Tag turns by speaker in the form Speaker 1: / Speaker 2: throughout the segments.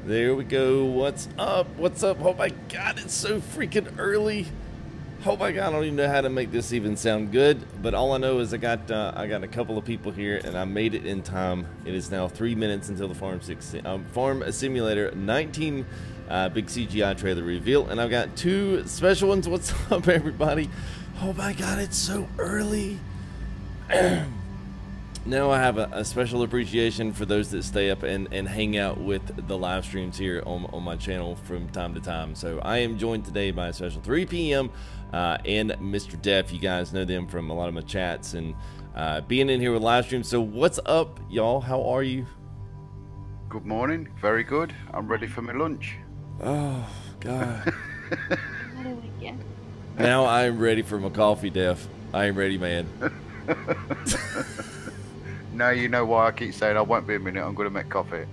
Speaker 1: There we go. What's up? What's up? Oh my God, it's so freaking early. Oh my God, I don't even know how to make this even sound good. But all I know is I got a couple of people here, and I made it in time. It is now 3 minutes until the Farm Simulator 19 big CGI trailer reveal, and I've got two special ones. What's up, everybody? Oh my God, it's so early. Now I have a special appreciation for those that stay up and hang out with the live streams here on my channel from time to time. So I am joined today by a special 3 p.m. And Mr. Def. You guys know them from a lot of my chats and being in here with live streams. So what's up, y'all? How are you?
Speaker 2: Good morning. Very good. I'm ready for my lunch.
Speaker 1: Oh, God. Now I'm ready for my coffee, Def. I am ready, man.
Speaker 2: Now you know why I keep saying I won't be a minute. I'm going to make coffee.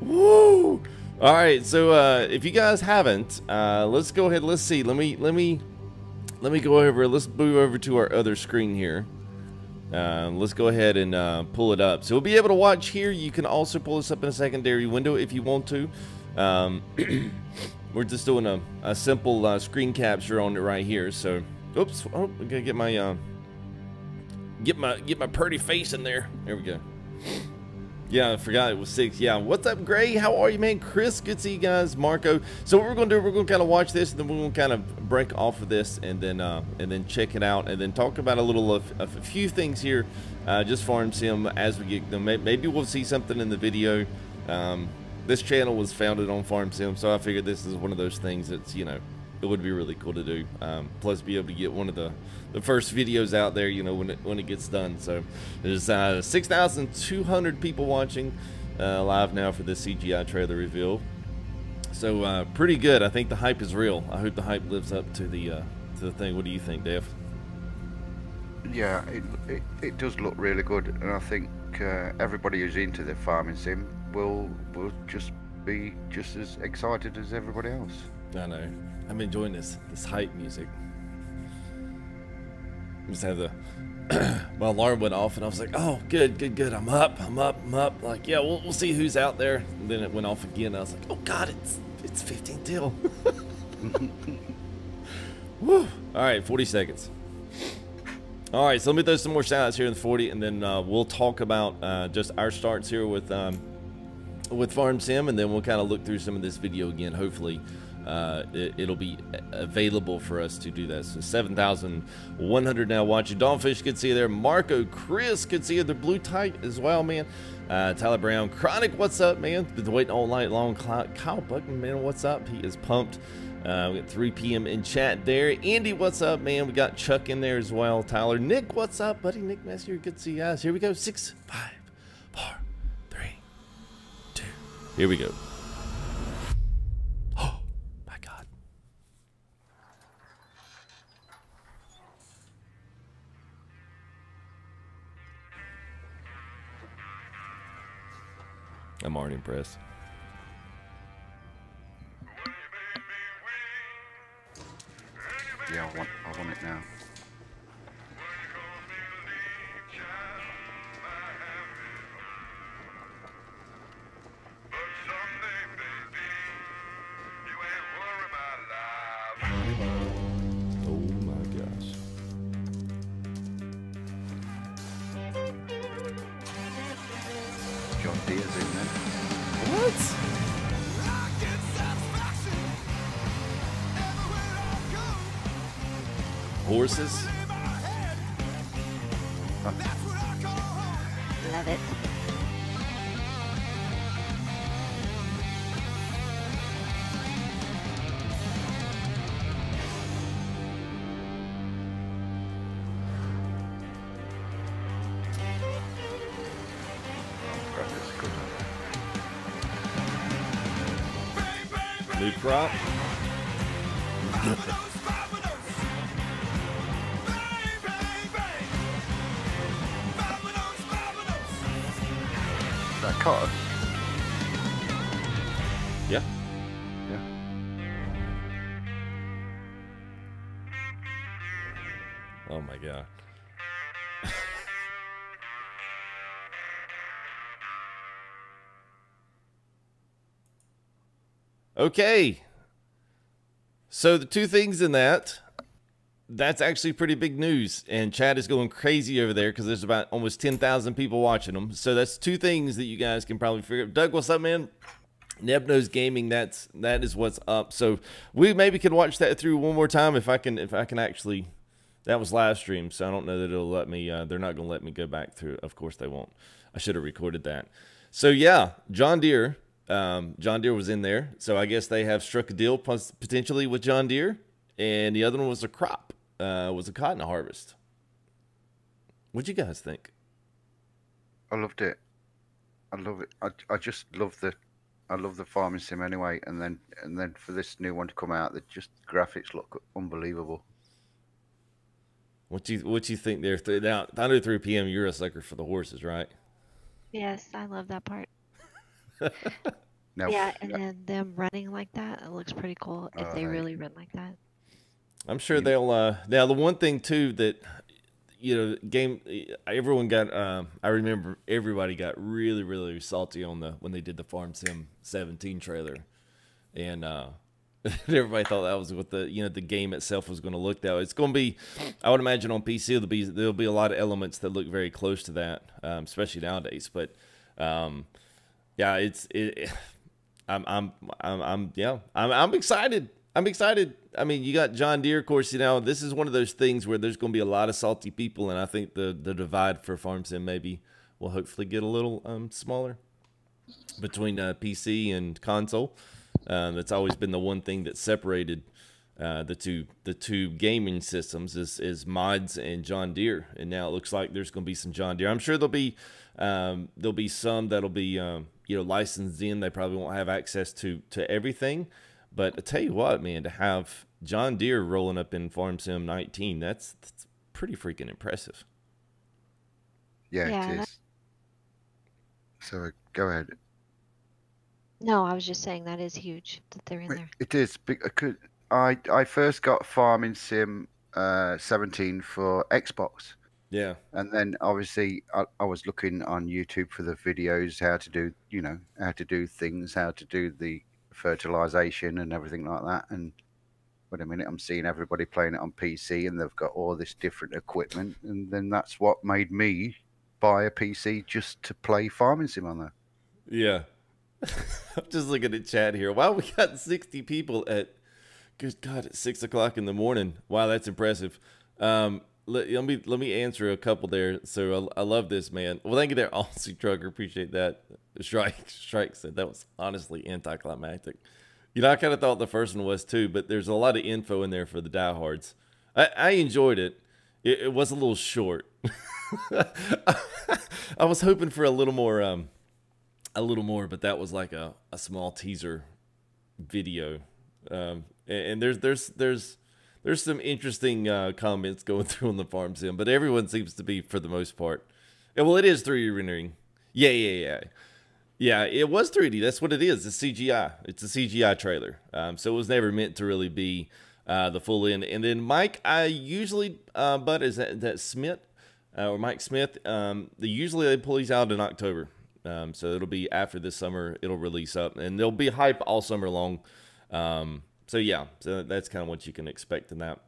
Speaker 1: Woo! All right, so if you guys haven't, let's go ahead. Let's see. Let me go over. Let's move over to our other screen here. Let's go ahead and pull it up. So we'll be able to watch here. You can also pull this up in a secondary window if you want to. We're just doing a simple screen capture on it right here. So, oops. Oh, I gotta get my get my pretty face in there. There we go. Yeah, I forgot it was 6. Yeah, what's up, Gray? How are you, man? Chris, good to see you guys. Marco. So what we're gonna do, we're gonna kind of watch this, and then we're gonna kind of break off of this, and then check it out, and then talk about a few things here, just Farm Sim as we get them. Maybe we'll see something in the video. This channel was founded on Farm Sim, so I figured this is one of those things that's, you know, it would be really cool to do. Plus, be able to get one of the first videos out there, you know, when it gets done. So there's 6,200 people watching live now for this CGI trailer reveal. So pretty good. I think the hype is real. I hope the hype lives up to the thing. What do you think, Dave?
Speaker 2: Yeah, it does look really good, and I think everybody who's into the farming sim will just be just as excited as everybody else.
Speaker 1: I know. I'm enjoying this hype music. Just had my alarm went off, and I was like, "Oh, good. I'm up." Like, yeah, we'll see who's out there. And then it went off again. I was like, "Oh God, it's 15 till." Woo! All right, 40 seconds. All right, so let me throw some more shout outs here in the 40, and then we'll talk about just our starts here with Farm Sim, and then we'll kind of look through some of this video again. Hopefully, it'll be available for us to do that. So 7,100 now watching. Dawnfish, good to see you there. Marco, Chris, good to see you. The blue tight as well, man. Tyler Brown, Chronic, what's up, man? Been waiting all night long. Kyle Buckman, man, what's up? He is pumped. We got 3 p.m. in chat there. Andy, what's up, man? We got Chuck in there as well. Tyler, Nick, what's up, buddy? Nick Messier, good to see you guys. Here we go. 6, 5, 4, 3, 2. Here we go. Oh my God. I'm already impressed.
Speaker 2: Yeah, I want it now.
Speaker 1: Oh my gosh.
Speaker 2: John Deere's in there.
Speaker 1: What? Horses?
Speaker 3: Love it.
Speaker 1: New crop?
Speaker 2: That cotton?
Speaker 1: Yeah.
Speaker 2: Yeah.
Speaker 1: Oh my God. Okay. So the two things in that's actually pretty big news. And chat is going crazy over there because there's about almost 10,000 people watching them. So that's two things that you guys can probably figure out. Doug, what's up, man? Nebnos Gaming, that is what's up. So we maybe could watch that through one more time if I can actually. That was live stream, so I don't know that it'll let me. They're not going to let me go back through. Of course they won't. I should have recorded that. So yeah, John Deere. John Deere was in there, so I guess they have struck a deal potentially with John Deere, and the other one was a crop, was a cotton harvest. What'd you guys think?
Speaker 2: I loved it. I love it. I just love the farming sim anyway, and then for this new one to come out, that just graphics look unbelievable.
Speaker 1: What you think there? Now, under 3 p.m., you're a sucker for the horses, right?
Speaker 3: Yes, I love that part.
Speaker 2: Now,
Speaker 3: Yeah, and then them running like that, it looks pretty cool if they really run like that.
Speaker 1: I'm sure they'll. Now, the one thing too that everyone got. I remember everybody got really, really salty on when they did the Farm Sim 17 trailer, and everybody thought that was what the game itself was going to look that way. It's going to be, I would imagine on PC there'll be a lot of elements that look very close to that, especially nowadays. But yeah, I'm excited. I'm excited. I mean, you got John Deere, of course. This is one of those things where there's going to be a lot of salty people, and I think the divide for Farm Sim maybe will hopefully get a little smaller between PC and console. That's always been the one thing that separated the two gaming systems is mods and John Deere, and now it looks like there's going to be some John Deere. I'm sure there'll be some that'll be licensed in. They probably won't have access to everything, but I tell you what, man, to have John Deere rolling up in Farm Sim 19, that's pretty freaking impressive.
Speaker 2: Yeah, it is. So go ahead.
Speaker 3: No, I was just saying that is huge that they're in there.
Speaker 2: It is. I first got Farming Sim 17 for Xbox.
Speaker 1: Yeah.
Speaker 2: And then obviously I was looking on YouTube for the videos, how to do things, how to do the fertilization and everything like that. And wait a minute, I'm seeing everybody playing it on PC and they've got all this different equipment. And then that's what made me buy a PC just to play Farming Sim on there.
Speaker 1: Yeah. I'm just looking at chat here. Wow, we got 60 people at, good God, at 6 o'clock in the morning. Wow, that's impressive. Let me answer a couple there. So I love this, man. Well, thank you there, Aussie Trucker. Appreciate that. Strike said that was honestly anticlimactic. I kind of thought the first one was too, but there's a lot of info in there for the diehards. I enjoyed it. It was a little short. I was hoping for a little more, but that was like a small teaser video. And there's some interesting comments going through on the Farm Sim, but everyone seems to be, for the most part. Well, it is 3D rendering. Yeah, it was 3D. That's what it is. It's CGI. It's a CGI trailer. So it was never meant to really be the full end. And then Mike, I usually, but is that Smith or Mike Smith? Usually they pull these out in October. So it'll be after this summer. It'll release up, and there'll be hype all summer long. So yeah, so that's kind of what you can expect in that.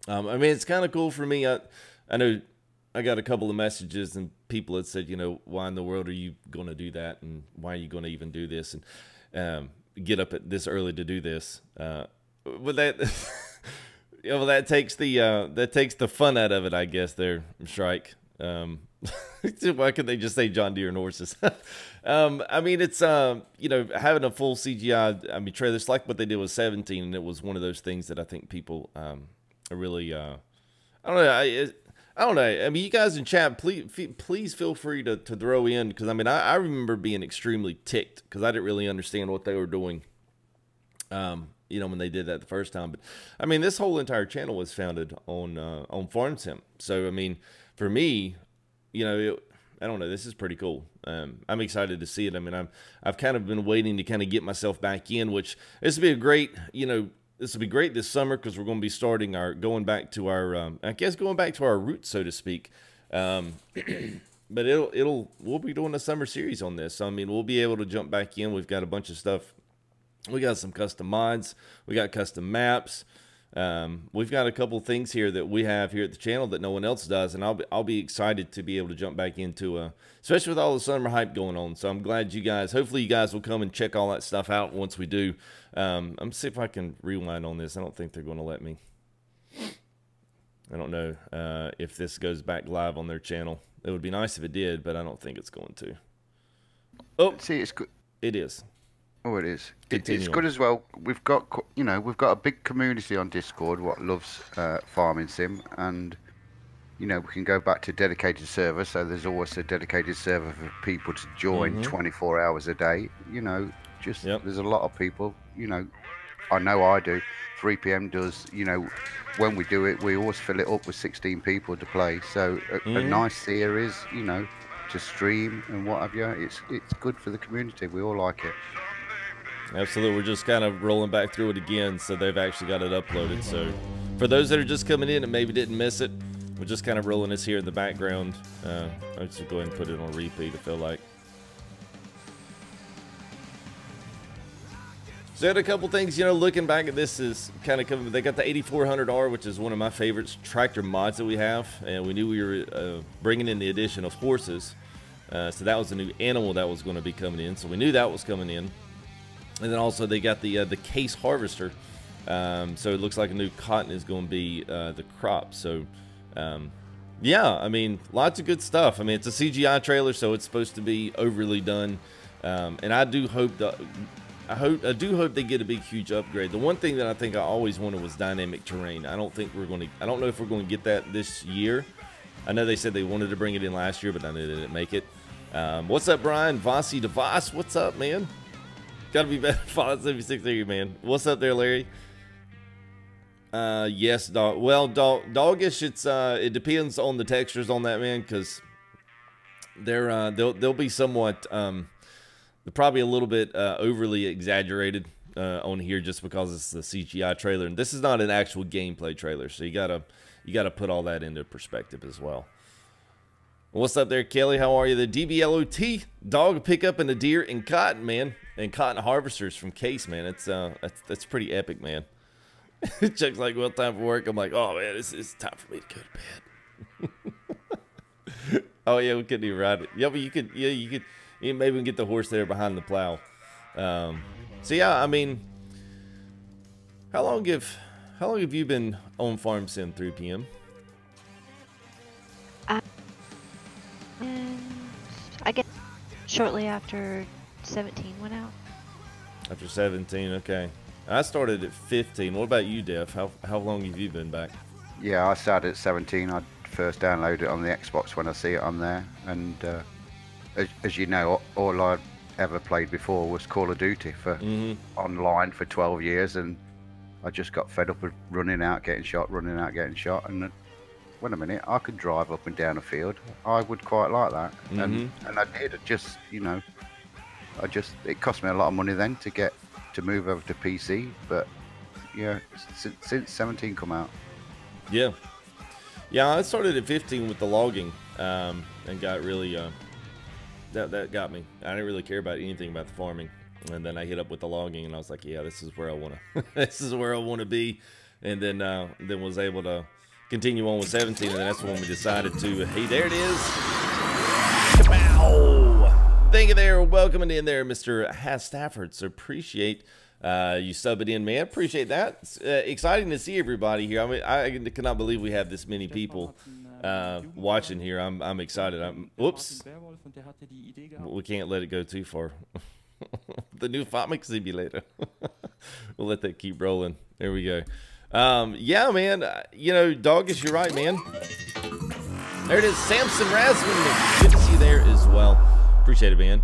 Speaker 1: I mean, it's kind of cool for me. I know I got a couple of messages and people had said, why in the world are you going to do that, and why are you going to even do this, and get up at this early to do this? But that, that takes the fun out of it, I guess. There, Strike. Why could they just say John Deere and horses? I mean, it's having a full CGI trailer. It's like what they did with 17, and it was one of those things that I think people are really I don't know. I mean, you guys in chat, please feel free to throw in, because I remember being extremely ticked because I didn't really understand what they were doing. When they did that the first time. But I mean, this whole entire channel was founded on Farm Sim. So I mean, for me, I don't know. This is pretty cool. I'm excited to see it. I mean, I've kind of been waiting to kind of get myself back in, which this would be a great, this will be great this summer, because we're going to be starting going back to our roots, so to speak. But we'll be doing a summer series on this. So, I mean, we'll be able to jump back in. We've got a bunch of stuff We got some custom mods. We got custom maps. We've got a couple things here that we have here at the channel that no one else does, and I'll be excited to be able to jump back into, especially with all the summer hype going on. So I'm glad you guys, hopefully you guys will come and check all that stuff out once we do. I'm gonna see if I can rewind on this. I don't think they're going to let me. I don't know if this goes back live on their channel. It would be nice if it did, but I don't think it's going to. Oh,
Speaker 2: see, it's good.
Speaker 1: It is.
Speaker 2: Oh, it is. It's good as well. We've got, you know, we've got a big community on Discord what loves farming sim, and you know, we can go back to dedicated server. So there's always a dedicated server for people to join 24 hours a day. You know, just there's a lot of people. You know, I know I do. 3 PM does. You know, when we do it, we always fill it up with 16 people to play. So a nice series, you know, to stream and what have you. It's good for the community. We all like it.
Speaker 1: Absolutely. We're just kind of rolling back through it again, so they've actually got it uploaded. So for those that are just coming in and maybe didn't miss it, we're just kind of rolling this here in the background. I'll just go ahead and put it on repeat, I feel like. So I had a couple things, you know, looking back at this is kind of coming. They got the 8400R, which is one of my favorite tractor mods that we have, and we knew we were bringing in the addition of horses. So that was a new animal that was going to be coming in, so we knew that was coming in. And then also they got the case harvester, so it looks like a new cotton is going to be the crop. So yeah, I mean, lots of good stuff. I mean, it's a CGI trailer, so it's supposed to be overly done, and I do hope that. I do hope they get a big, huge upgrade. The one thing that I think I always wanted was dynamic terrain. I don't know if we're going to get that this year. I know they said they wanted to bring it in last year, but I know they didn't make it. What's up, Brian? Vossi DeVos, what's up, man? Gotta be better. 576 there, man. What's up there, Larry? Yes, dog. Well, doggish. It depends on the textures on that, man, because they'll be somewhat. They're probably a little bit overly exaggerated on here just because it's the CGI trailer, and this is not an actual gameplay trailer, so you gotta put all that into perspective as well. What's up there, Kelly? How are you? The DBLOT dog pickup and the Deere and cotton, man, and cotton harvesters from Case, man. That's pretty epic, man. Chuck's like, well, time for work. I'm like, oh man, it's time for me to go to bed. Oh yeah, we couldn't even ride it. Yeah, but you could. Maybe we can get the horse there behind the plow. So yeah, I mean, how long have you been on Farm Sim 3 PM?
Speaker 3: I guess shortly after 17 went out.
Speaker 1: After 17, okay. I started at 15. What about you, Def? How long have you been back?
Speaker 2: Yeah, I started at 17. I first downloaded it on the Xbox when I see it on there, and as you know, all I'd ever played before was Call of Duty for online for 12 years, and I just got fed up with running out, getting shot, and wait a minute, I could drive up and down a field. I would quite like that, and I did. It cost me a lot of money then to move over to PC, but yeah, since 17 come out.
Speaker 1: Yeah, I started at 15 with the logging, and got really that got me. I didn't really care about anything about the farming, and then I hit up with the logging, and I was like, yeah, this is where I want to this is where I want to be. And then was able to continue on with 17, and that's when we decided to, hey, there it is. Kapow! Thank you there. Welcoming in there, Mr. Stafford. So appreciate you subbing in, man. Appreciate that. It's, exciting to see everybody here. I mean, I cannot believe we have this many people watching here. I'm excited. Whoops. We can't let it go too far. The new Farming Simulator. We'll let that keep rolling. There we go. Yeah, man. You know, Doggish, you're right, man. There it is. Samson Rasman. Good to see you there as well. Appreciate it, man.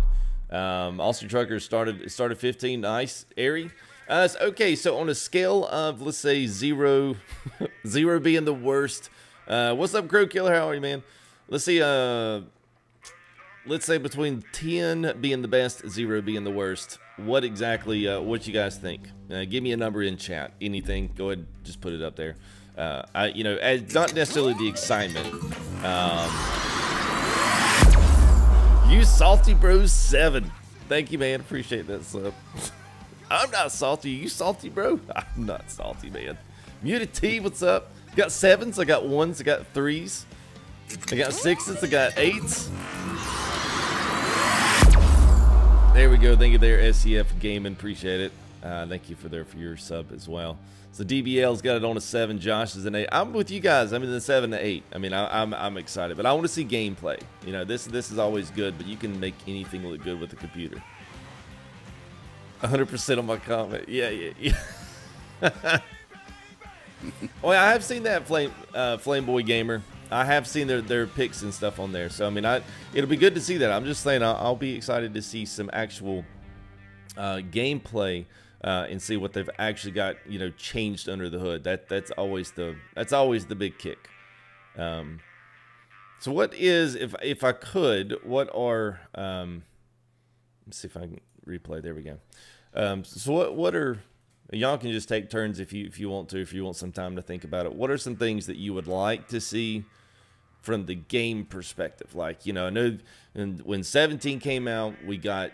Speaker 1: Austin Trucker started 15. Nice. Airy. Okay, so on a scale of, let's say, 0 being the worst. What's up, Crow Killer? How are you, man? Let's see. Let's say between 10 being the best, 0 being the worst. What exactly, what you guys think? Give me a number in chat. Anything, go ahead, just put it up there. You know, as not necessarily the excitement. You Salty Bros 7. Thank you, man. Appreciate that sub. I'm not salty. You salty, bro? I'm not salty, man. Muted T, what's up? Got 7s, I got 1s, I got 3s. I got 6s, I got 8s. There we go. Thank you there, SCF Gaming. Appreciate it. Thank you for your sub as well. So DBL's got it on a 7. Josh is an 8. I'm with you guys. I'm in the 7 to 8. I mean, I'm excited, but I want to see gameplay. You know, this is always good, but you can make anything look good with the computer. 100% on my comment. Yeah. Oh, yeah, I have seen that Flameboy Gamer. I have seen their picks and stuff on there. So I mean, it'll be good to see that. I'm just saying, I'll be excited to see some actual gameplay and see what they've actually got, you know, changed under the hood. That's always the big kick. So what is, if I could, what are let's see if I can replay. There we go. So what are, y'all can just take turns if you want to, if you want some time to think about it. What are some things that you would like to see from the game perspective? Like, you know, I know when 17 came out, we got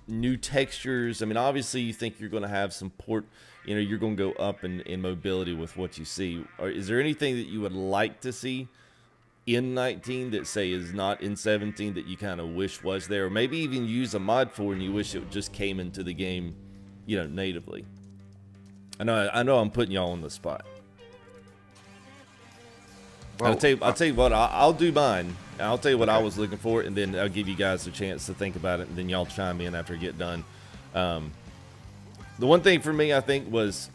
Speaker 1: new textures. I mean, obviously you think you're going to have some you know, you're going to go up in mobility with what you see. Or is there anything that you would like to see in 19 that, say, is not in 17 that you kind of wish was there, or maybe even use a mod for and you wish it just came into the game, you know, natively? I know I'm putting y'all on the spot. Well, I'll tell you what, I'll do mine. I'll tell you what I was looking for, and then I'll give you guys a chance to think about it, and then y'all chime in after I get done. The one thing for me, I think, was,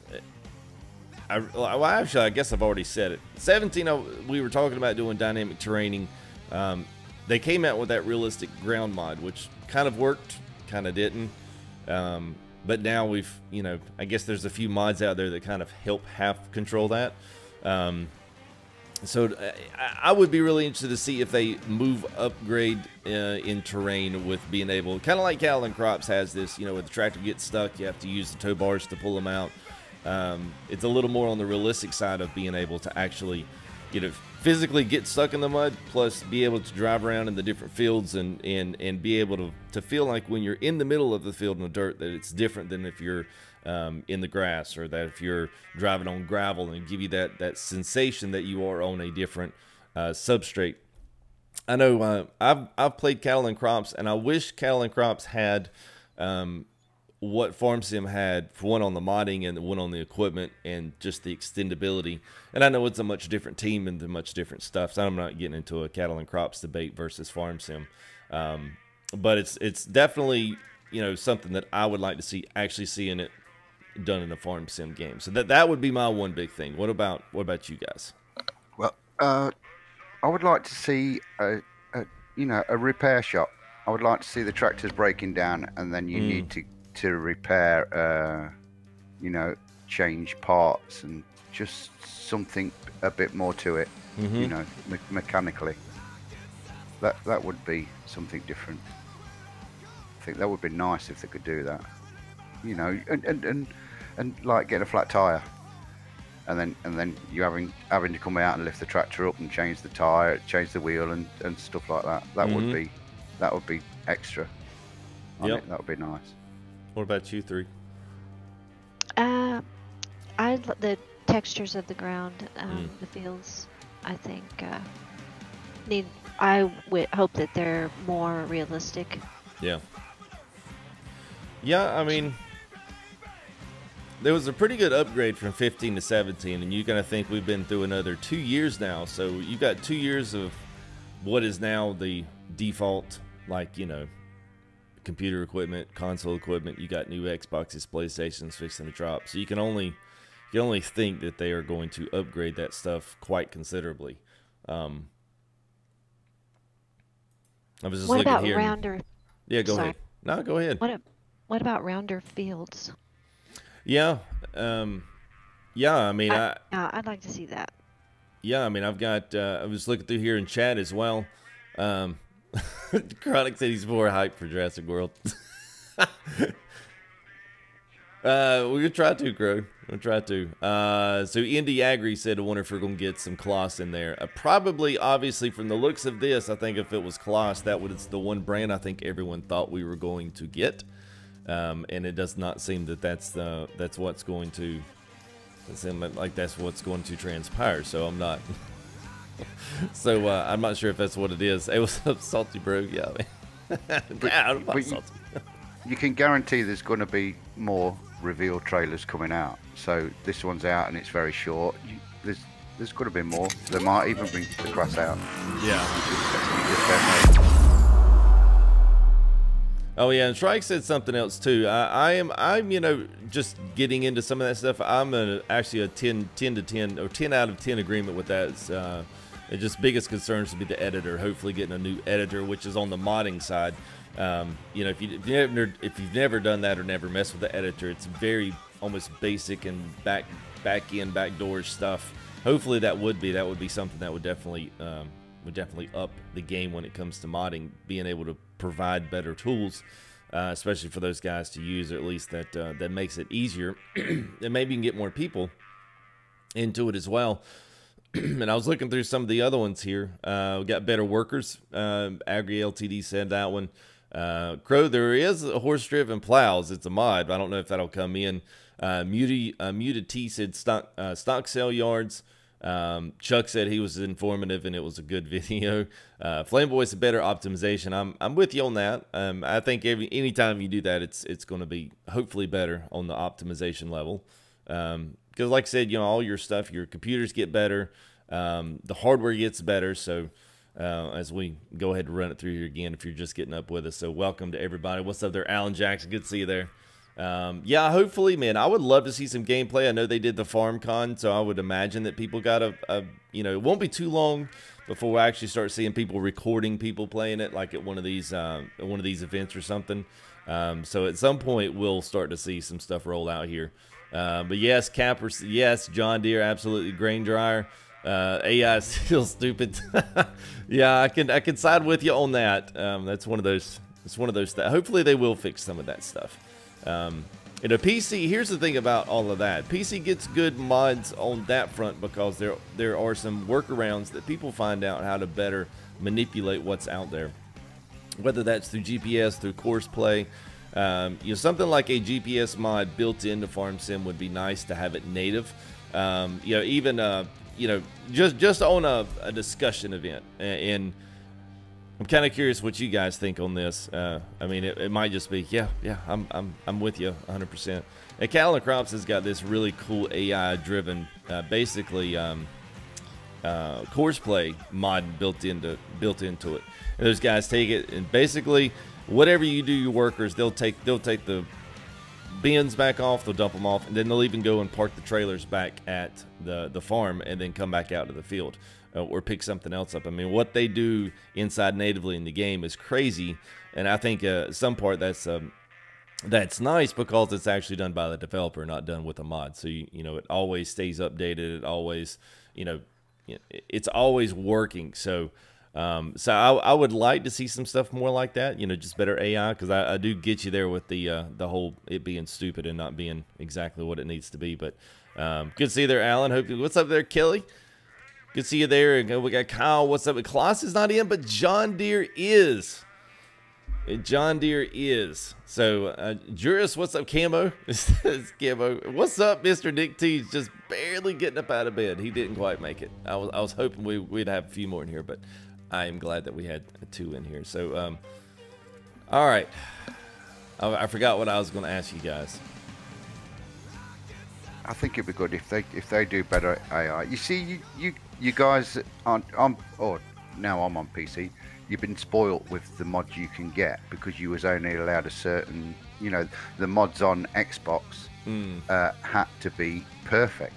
Speaker 1: actually, I guess I've already said it. 17, we were talking about doing dynamic terraining. They came out with that realistic ground mod, which kind of worked, kind of didn't. But now we've, you know, I guess there's a few mods out there that kind of help control that. So I would be really interested to see if they upgrade in terrain with being able, kind of like Cattle and Crops has this, you know, with the tractor gets stuck, you have to use the tow bars to pull them out. It's a little more on the realistic side of being able to actually, you know, physically get stuck in the mud, plus be able to drive around in the different fields and be able to feel like when you're in the middle of the field in the dirt that it's different than if you're in the grass, or that if you're driving on gravel, and give you that sensation that you are on a different substrate. I know I've played Cattle and Crops, and I wish Cattle and Crops had what Farm Sim had, for one on the modding and one on the equipment and just the extendability. And I know it's a much different team and the much different stuff, so I'm not getting into a Cattle and Crops debate versus Farm Sim. But it's definitely, you know, something that I would like to see, actually seeing it done in a Farm Sim game. So that would be my one big thing. What about you guys?
Speaker 2: Well, I would like to see a repair shop. I would like to see the tractors breaking down, and then you need to repair, you know, change parts, and just something a bit more to it, you know, mechanically. That would be something different. I think that would be nice if they could do that, you know, and like get a flat tire, and then you having to come out and lift the tractor up and change the tire, change the wheel, and stuff like that. That would be extra. That would be nice.
Speaker 1: What about you, 3?
Speaker 3: The textures of the ground, the fields, I think I would hope that they're more realistic.
Speaker 1: Yeah. Yeah, I mean, there was a pretty good upgrade from 15 to 17, and you're going to think we've been through another 2 years now. So you've got 2 years of what is now the default, like, you know, computer equipment, console equipment. You got new Xboxes, PlayStations fixing to drop. So you can only think that they are going to upgrade that stuff quite considerably. I was just looking here.
Speaker 3: What about rounder?
Speaker 1: Yeah, go ahead. No, go ahead.
Speaker 3: What about rounder fields?
Speaker 1: Yeah. Yeah, I mean,
Speaker 3: I'd like to see that.
Speaker 1: Yeah, I mean, I've got, I was looking through here in chat as well. Chronic said he's more hyped for Jurassic World. We're gonna try to, Crow. We'll try to. So Indy Agri said, I wonder if we're gonna get some Kloss in there. Probably, obviously, from the looks of this, I think if it was Kloss, that was the one brand I think everyone thought we were going to get. and it does not seem that that's what's going to. It seems like that's what's going to transpire. So I'm not. So I'm not sure if that's what it is. It was salty, bro. Yeah.
Speaker 2: But you can guarantee there's going to be more reveal trailers coming out. So this one's out and it's very short. There's got to be more. They might even bring the grass out.
Speaker 1: Yeah.
Speaker 2: You just don't know.
Speaker 1: Oh yeah, and Shrike said something else too. I'm just getting into some of that stuff. I'm actually a 10 to 10 or 10 out of 10 agreement with that. It just biggest concerns would be the editor. Hopefully getting a new editor, which is on the modding side. If you've never done that or never messed with the editor, it's very almost basic and backdoor stuff. Hopefully that would be something that would definitely up the game when it comes to modding, being able to provide better tools, especially for those guys to use, or at least that makes it easier, and maybe you can get more people into it as well. And I was looking through some of the other ones here. We got better workers. Agri LTD said that one. Crow, there is a horse-driven plows. It's a mod. I don't know if that'll come in. Muted T said stock sale yards. Chuck said he was informative and it was a good video. Flamboy said better optimization. I'm with you on that. I think anytime you do that, it's going to be hopefully better on the optimization level. Because like I said, all your stuff, your computers get better, the hardware gets better. So as we go ahead and run it through here again, if you're just getting up with us, so welcome to everybody. What's up there, Alan Jackson? Good to see you there. Yeah, hopefully, man, I would love to see some gameplay. I know they did the FarmCon, so I would imagine that people got it won't be too long before we actually start seeing people recording people playing it, like at one of these events or something. So at some point we'll start to see some stuff roll out here. But yes, Cappers, yes, John Deere, absolutely, grain dryer. AI is still stupid. Yeah, I can side with you on that. That's one of those. It's one of those. Hopefully they will fix some of that stuff. PC, here's the thing about all of that. PC gets good mods on that front because there are some workarounds that people find out how to better manipulate what's out there. Whether that's through GPS, through course play. Something like a GPS mod built into Farm Sim would be nice to have it native. Just on a discussion event. And I'm kind of curious what you guys think on this. It might just be, yeah, I'm with you 100%. And Cattle and Crops has got this really cool AI-driven, course play mod built into it. And those guys take it and basically whatever you do, your workers, they'll take the bins back off, they'll dump them off, and then they'll even go and park the trailers back at the farm and then come back out to the field. Or pick something else up. I mean, what they do inside natively in the game is crazy, and I think some part that's nice because it's actually done by the developer, not done with a mod. So it always stays updated. It always, it's always working. So, I would like to see some stuff more like that. Just better AI, because I do get you there with the whole it being stupid and not being exactly what it needs to be. But good to see you there, Alan. What's up there, Kelly? Good to see you there. We got Kyle. What's up? Klaus is not in, but John Deere is. John Deere is. So, Juris, what's up, Camo? Camo. What's up, Mr. Nick T? He's just barely getting up out of bed. He didn't quite make it. I was hoping we'd have a few more in here, but I am glad that we had 2 in here. So, all right. I forgot what I was going to ask you guys.
Speaker 2: I think it'd be good if they do better AI. You see, you guys now I'm on PC. You've been spoilt with the mods you can get because you was only allowed a certain, the mods on Xbox had to be perfect.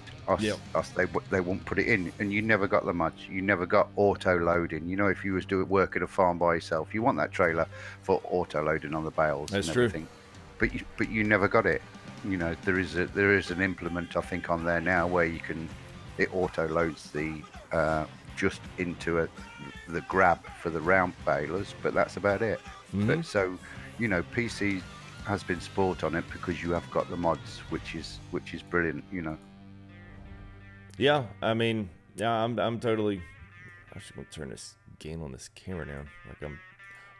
Speaker 2: They won't put it in, and you never got the mods. You never got auto loading. If you was work at a farm by yourself, you want that trailer for auto loading on the bales. That's and everything. True. But you never got it. There is an implement I think on there now where it auto loads the just into the grab for the round balers, but that's about it. But so PC has been spoiled on it because you have got the mods, which is brilliant.
Speaker 1: Yeah, I'm totally. I should turn this gain on this camera down. Like I'm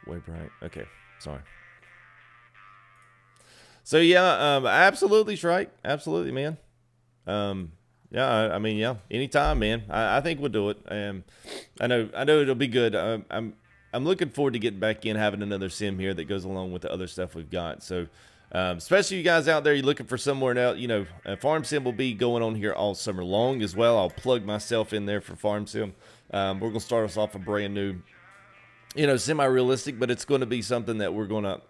Speaker 1: way bright. Okay, sorry. So yeah, absolutely, Shrike. Absolutely, man. Yeah, I mean, yeah, anytime, man. I think we'll do it. I know it'll be good. I'm looking forward to getting back in, having another sim here that goes along with the other stuff we've got. So, especially you guys out there, you're looking for somewhere else. You know, Farm Sim will be going on here all summer long as well. I'll plug myself in there for Farm Sim. We're gonna start us off a brand new, you know, semi-realistic, but it's going to be something that we're going to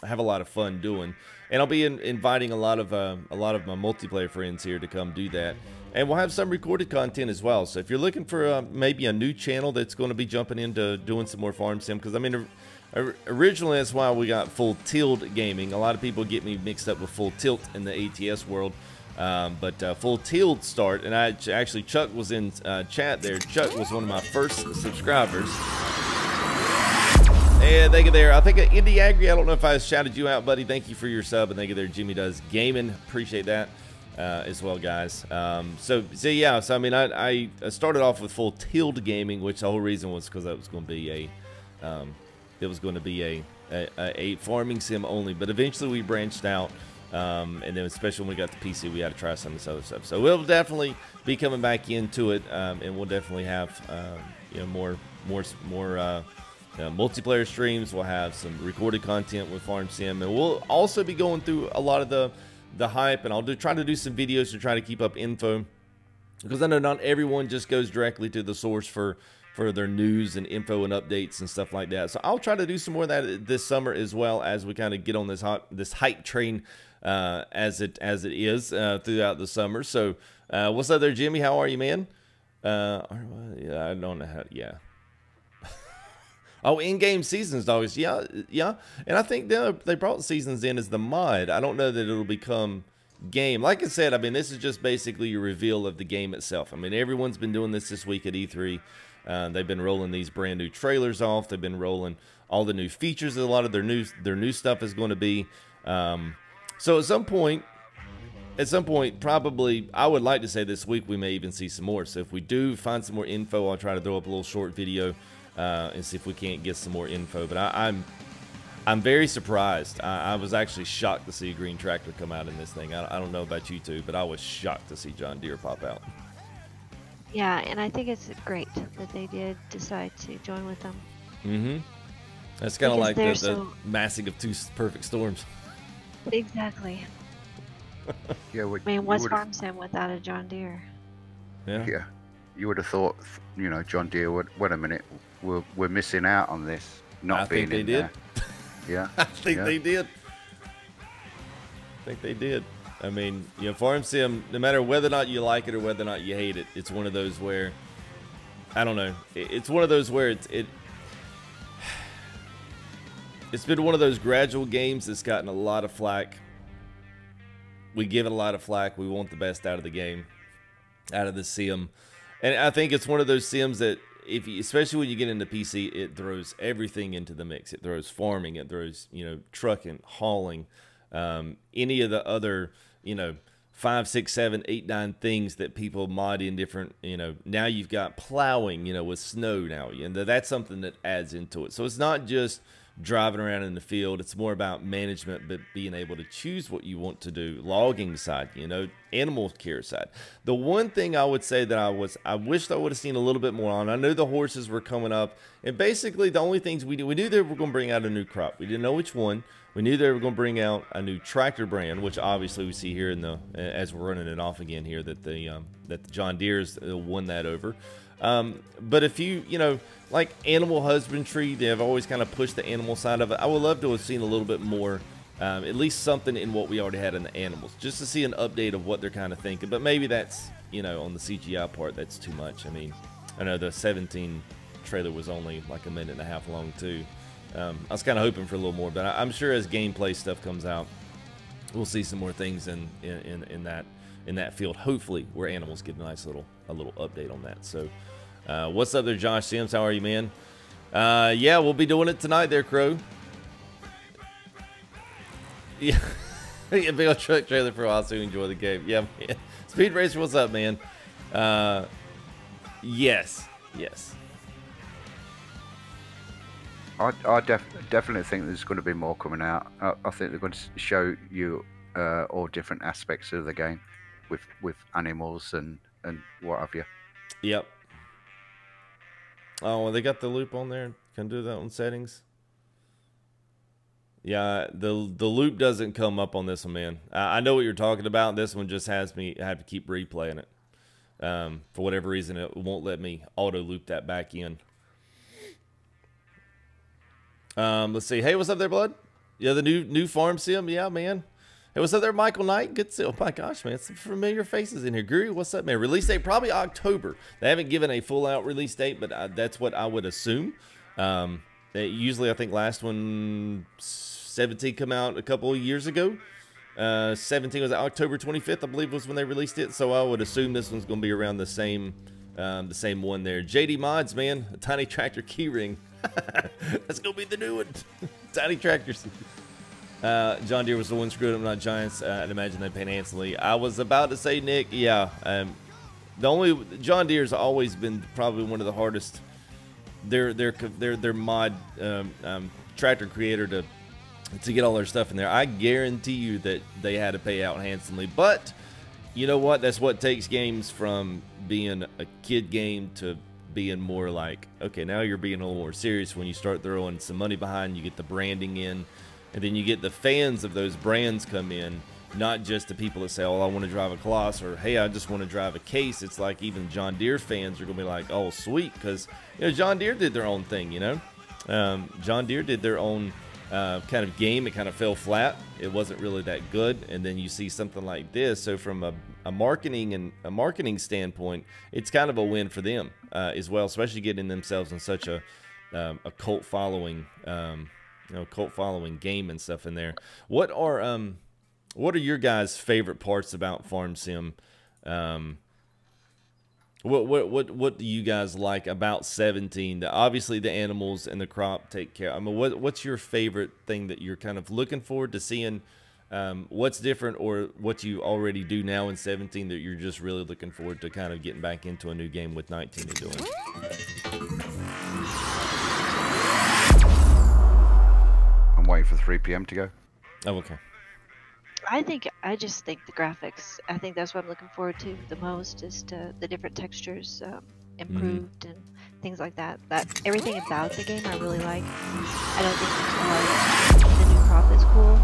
Speaker 1: have a lot of fun doing. And I'll be inviting a lot of my multiplayer friends here to come do that. And we'll have some recorded content as well. So if you're looking for maybe a new channel that's going to be jumping into doing some more Farm Sim, because I mean, originally that's why we got Full Tilt Gaming. A lot of people get me mixed up with Full Tilt in the ATS world. But Full Tilt start, and actually Chuck was in chat there. Chuck was one of my first subscribers. And thank you there. I think Indie Agri, I don't know if I shouted you out, buddy. Thank you for your sub. And thank you there, Jimmy Does Gaming. Appreciate that as well, guys. So yeah, so I mean, I started off with Full Tilt Gaming, which the whole reason was because that was going to be a farming sim only. But eventually we branched out. And then especially when we got the PC, we had to try some of this other stuff. So we'll definitely be coming back into it. And we'll definitely have, you know, more multiplayer streams. We'll have some recorded content with Farm Sim, and we'll also be going through a lot of the hype, and I'll try to do some videos to try to keep up info, because I know not everyone just goes directly to the source for their news and info and updates and stuff like that. So I'll try to do some more of that this summer, as well as we kind of get on this hype train as it is throughout the summer. So what's up there, Jimmy? How are you, man? Yeah, I don't know how. Yeah. Oh, in-game seasons, dogs. Yeah. And I think they brought the seasons in as the mod. I don't know that it'll become game. Like I said, I mean, this is just basically a reveal of the game itself. I mean, everyone's been doing this week at E3. They've been rolling these brand new trailers off. They've been rolling all the new features that a lot of their new stuff is going to be. So at some point, probably, I would like to say this week we may even see some more. So if we do find some more info, I'll try to throw up a little short video and see if we can't get some more info. But I'm very surprised. I was actually shocked to see a green tractor come out in this thing. I don't know about you two, but I was shocked to see John Deere pop out.
Speaker 3: Yeah, and I think it's great that they did decide to join with them.
Speaker 1: Mm-hmm. That's kind of like the massing of two perfect storms.
Speaker 3: Exactly.
Speaker 2: Yeah,
Speaker 3: I mean, what's Farm Sim without a John Deere?
Speaker 1: Yeah.
Speaker 2: Yeah, you would have thought, you know, John Deere would. Wait a minute, we're missing out on this. Not being in there. Yeah,
Speaker 1: I think they did. I think they did. I mean, you know, Farm Sim, no matter whether or not you like it or whether or not you hate it, it's one of those where, I don't know, it's one of those where it's been one of those gradual games that's gotten a lot of flack. We give it a lot of flack. We want the best out of the game, out of the sim. And I think it's one of those sims that, especially when you get into PC, it throws everything into the mix. It throws farming, it throws, you know, trucking, hauling, any of the other, you know, 5, 6, 7, 8, 9 things that people mod in different, you know. Now you've got plowing, you know, with snow now, and that's something that adds into it. So it's not just driving around in the field. It's more about management, but being able to choose what you want to do. Logging side, you know, animal care side. The one thing I would say that I wished I would have seen a little bit more on. I knew the horses were coming up, and basically the only things we knew they were going to bring out a new crop. We didn't know which one. We knew they were going to bring out a new tractor brand, which obviously we see here in the as we're running it off again here that the John Deere's won that over. But if you know, like animal husbandry, they have always kind of pushed the animal side of it. I would love to have seen a little bit more, at least something in what we already had in the animals, just to see an update of what they're kind of thinking. But maybe that's, you know, on the CGI part, that's too much. I mean, I know the 17 trailer was only like 1.5 minutes long too. I was kind of hoping for a little more, but I'm sure as gameplay stuff comes out, we'll see some more things in that field. Hopefully, where animals get a nice little update on that. So, what's up there, Josh Sims? How are you, man? Yeah, we'll be doing it tonight, there, Crow. Yeah, yeah, big old truck trailer for a while, so enjoy the game. Yeah, man. Speed Racer, what's up, man? Yes.
Speaker 2: definitely think there's going to be more coming out. I think they're going to show you all different aspects of the game with animals and what have you.
Speaker 1: Yep. Oh, well, they got the loop on there. Can do that on settings. Yeah, the loop doesn't come up on this one, man. I know what you're talking about. This one just has me. I have to keep replaying it. For whatever reason, it won't let me auto loop that back in. Let's see. Hey, what's up there, bud? Yeah, the new farm sim. Yeah, man. Hey, what's up there, Michael Knight? Good to see. Oh my gosh, man, some familiar faces in here. Guru, what's up, man? Release date probably October. They haven't given a full out release date, but that's what I would assume. Usually, I think last one 17 come out a couple of years ago. 17 was October 25th, I believe, was when they released it. So I would assume this one's going to be around the same one there. JD Mods, man, a tiny tractor keyring. That's gonna be the new one. Tiny tractors. John Deere was the one screwed up, not Giants. I'd imagine they paid handsomely. I was about to say, Nick, yeah. John Deere's always been probably one of the hardest. Their mod tractor creator to get all their stuff in there. I guarantee you that they had to pay out handsomely. But you know what? That's what takes games from being a kid game to being more like, okay, now you're being a little more serious when you start throwing some money behind. You get the branding in, and then you get the fans of those brands come in, not just the people that say, oh, I want to drive a Colossus, or hey, I just want to drive a Case. It's like even John Deere fans are gonna be like, oh, sweet, because John Deere did their own thing. John Deere did their own kind of game. It kind of fell flat. It wasn't really that good, and then you see something like this. So from a marketing standpoint, it's kind of a win for them as well, especially getting themselves in such a cult following, cult following game and stuff in there. What are your guys' favorite parts about Farm Sim? What do you guys like about 17? Obviously, the animals and the crop take care. I mean, what's your favorite thing that you're kind of looking forward to seeing? What's different, or what you already do now in 17 that you're just really looking forward to kind of getting back into a new game with 19 and doing?
Speaker 2: I'm waiting for 3 p.m. to go.
Speaker 1: Oh, okay.
Speaker 3: I just think the graphics. I think that's what I'm looking forward to the most. Just the different textures improved and things like that. That everything about the game I really like. I don't think the new crop is cool,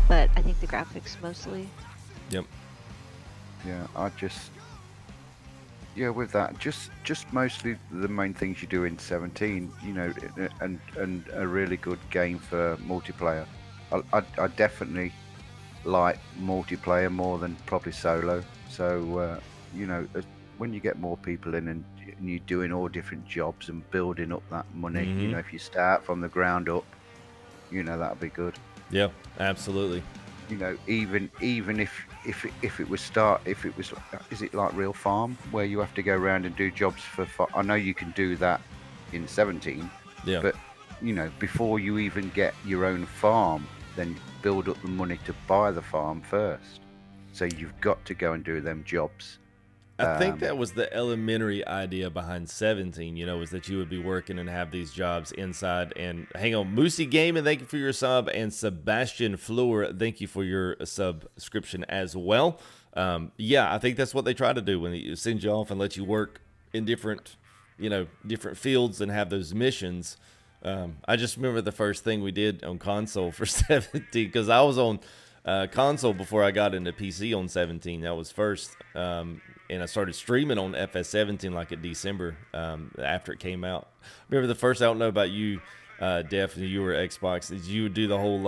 Speaker 3: but I think the graphics mostly.
Speaker 1: Yep.
Speaker 2: Yeah, with that, just mostly the main things you do in 17, and a really good game for multiplayer. I definitely like multiplayer more than probably solo. So when you get more people in and you're doing all different jobs and building up that money, if you start from the ground up, that'll be good.
Speaker 1: Yeah, absolutely.
Speaker 2: Even if it was is it like Real Farm where you have to go around and do jobs for I know you can do that in 17,
Speaker 1: yeah,
Speaker 2: but before you even get your own farm, then build up the money to buy the farm first. So you've got to go and do them jobs.
Speaker 1: I think that was the elementary idea behind 17, was that you would be working and have these jobs inside. And hang on, Moosey Gaming, thank you for your sub. And Sebastian Fleur, thank you for your subscription as well. Yeah, I think that's what they try to do when they send you off and let you work in different fields and have those missions. I just remember the first thing we did on console for 17, because I was on console before I got into PC on 17. That was first. And I started streaming on FS17 like in December after it came out. Remember the first, I don't know about you, Def, you were Xbox, is you would do the whole,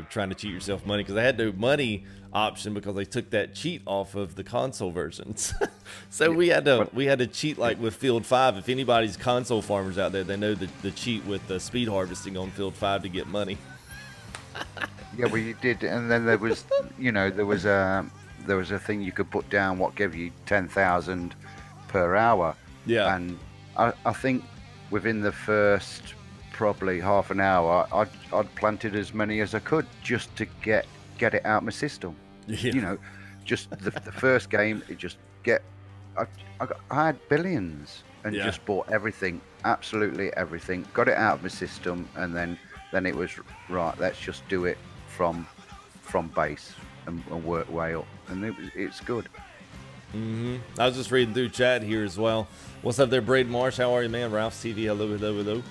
Speaker 1: trying to cheat yourself money, because I had no money option because they took that cheat off of the console versions. So we had to cheat like with Field 5. If anybody's console farmers out there, they know the cheat with the speed harvesting on Field 5 to get money.
Speaker 2: Yeah, well, you did, and then there was, there was a thing you could put down what gave you 10,000 per hour.
Speaker 1: Yeah.
Speaker 2: And I think within the first probably half an hour, I'd planted as many as I could just to get it out of my system.
Speaker 1: Yeah.
Speaker 2: Just the first game, I had billions. and
Speaker 1: Yeah.
Speaker 2: just bought everything, absolutely everything, got it out of my system, and then it was right. Let's just do it from base and work way up, and it's good.
Speaker 1: I was just reading through chat here as well. What's up there, Braden Marsh? How are you, man? Ralph's TV. Hello, hello, hello.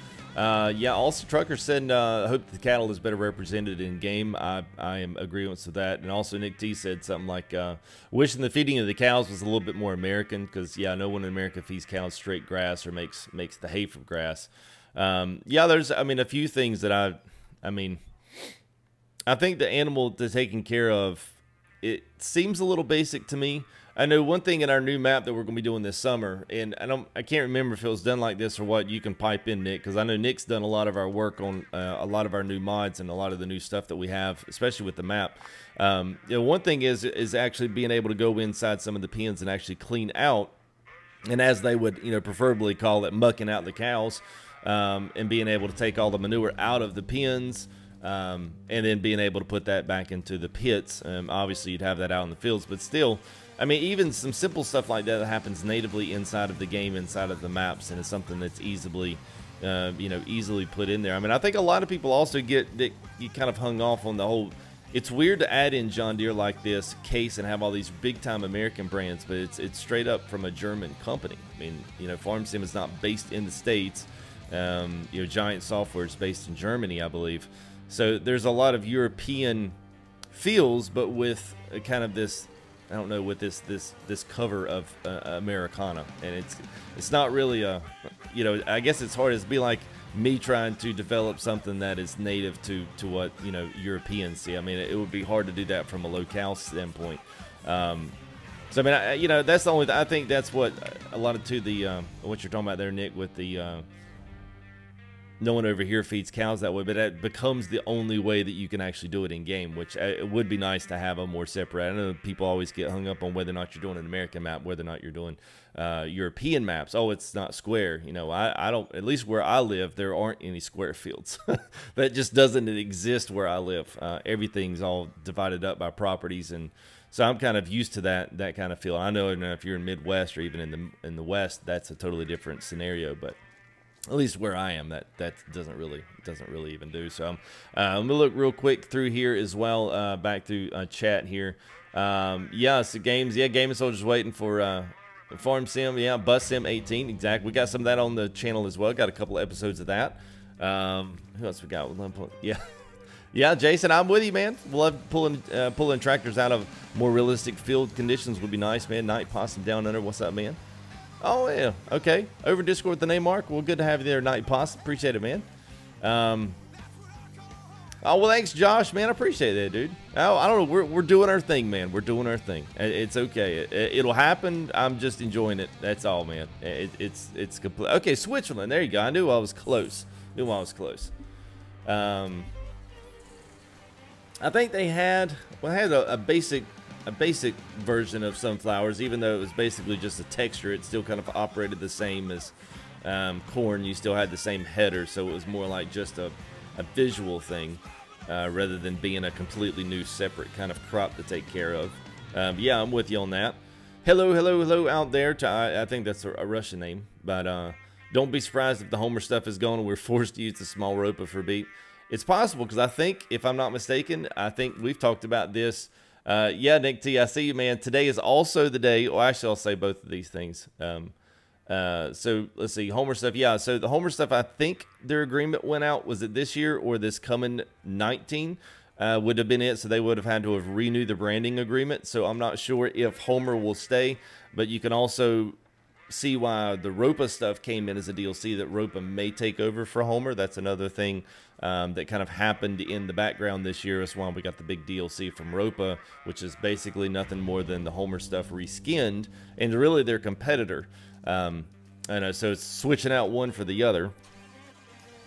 Speaker 1: Yeah, also Trucker said, I hope the cattle is better represented in game. I am agreeing with that. And also Nick T said something like, wishing the feeding of the cows was a little bit more American, because yeah, no one in America feeds cows straight grass or makes the hay from grass. Yeah, there's, I mean, a few things that I think the animal they're taking care of, it seems a little basic to me. I know one thing in our new map that we're going to be doing this summer, and I can't remember if it was done like this or what. You can pipe in, Nick, because I know Nick's done a lot of our work on a lot of our new mods and a lot of the new stuff that we have, especially with the map. You know, one thing is actually being able to go inside some of the pens and actually clean out, and as they would, you know, preferably call it, mucking out the cows, and being able to take all the manure out of the pens. And then being able to put that back into the pits. Obviously, you'd have that out in the fields, but still, I mean, even some simple stuff like that happens natively inside of the game, inside of the maps, and it's something that's easily, you know, easily put in there. I mean, I think a lot of people also get you kind of hung off on the whole. It's weird to add in John Deere like this case and have all these big time American brands, but it's straight up from a German company. I mean, you know, FarmSim is not based in the States. You know, Giant Software is based in Germany, I believe. So there's a lot of European feels, but with a kind of this, I don't know, with this cover of Americana, and it's not really a, you know, I guess it's hard. It's be like me trying to develop something that is native to what, you know, Europeans see. I mean, it would be hard to do that from a locale standpoint. So I mean, you know, that's the only. I think that's what a lot of to the what you're talking about there, Nick, with the. No one over here feeds cows that way, but that becomes the only way that you can actually do it in game, which it would be nice to have them more separate. I know people always get hung up on whether or not you're doing an American map, whether or not you're doing European maps. Oh, it's not square. You know, I don't, at least where I live, there aren't any square fields. That just doesn't exist where I live. Everything's all divided up by properties, and so I'm kind of used to that kind of feel. I know if you're in Midwest or even in the West, that's a totally different scenario, but at least where I am, that doesn't really even do. So I'm gonna look real quick through here as well, back through chat here. Yeah, so games. Yeah, Game and Soldiers waiting for Farm Sim. Yeah, Bus Sim 18. Exactly. We got some of that on the channel as well. Got a couple episodes of that. Who else we got? Yeah. Yeah, Jason, I'm with you, man. Love pulling tractors out of more realistic field conditions would be nice, man. Night Possum Down Under. What's up, man? Oh, yeah. Okay. Over Discord with the name Mark. Well, good to have you there, Night Possum. Appreciate it, man. Oh, well, thanks, Josh, man. I appreciate that, dude. Oh, I don't know. We're doing our thing, man. We're doing our thing. It's okay. It'll happen. I'm just enjoying it. That's all, man. It's complete. Okay, Switzerland. There you go. I knew I was close. I think they had a basic version of sunflowers, even though it was basically just a texture. It still kind of operated the same as corn. You still had the same header, so it was more like just a visual thing rather than being a completely new separate kind of crop to take care of. Yeah, I'm with you on that. Hello out there. I think that's a Russian name, but don't be surprised if the Homer stuff is gone and we're forced to use the small ropa for beat. It's possible, because I think, if I'm not mistaken, I think we've talked about this. Yeah, Nick T, I see you, man. Today is also the day. Well, actually, I'll say both of these things. So let's see, Homer stuff. Yeah, so the Homer stuff, I think their agreement went out. Was it this year or this coming 19? Would have been it. So they would have had to have renewed the branding agreement. So I'm not sure if Homer will stay, but you can also see why the Ropa stuff came in as a DLC, that Ropa may take over for Homer. That's another thing that kind of happened in the background this year. That's why we got the big DLC from Ropa, which is basically nothing more than the Homer stuff reskinned, and really their competitor. So it's switching out one for the other.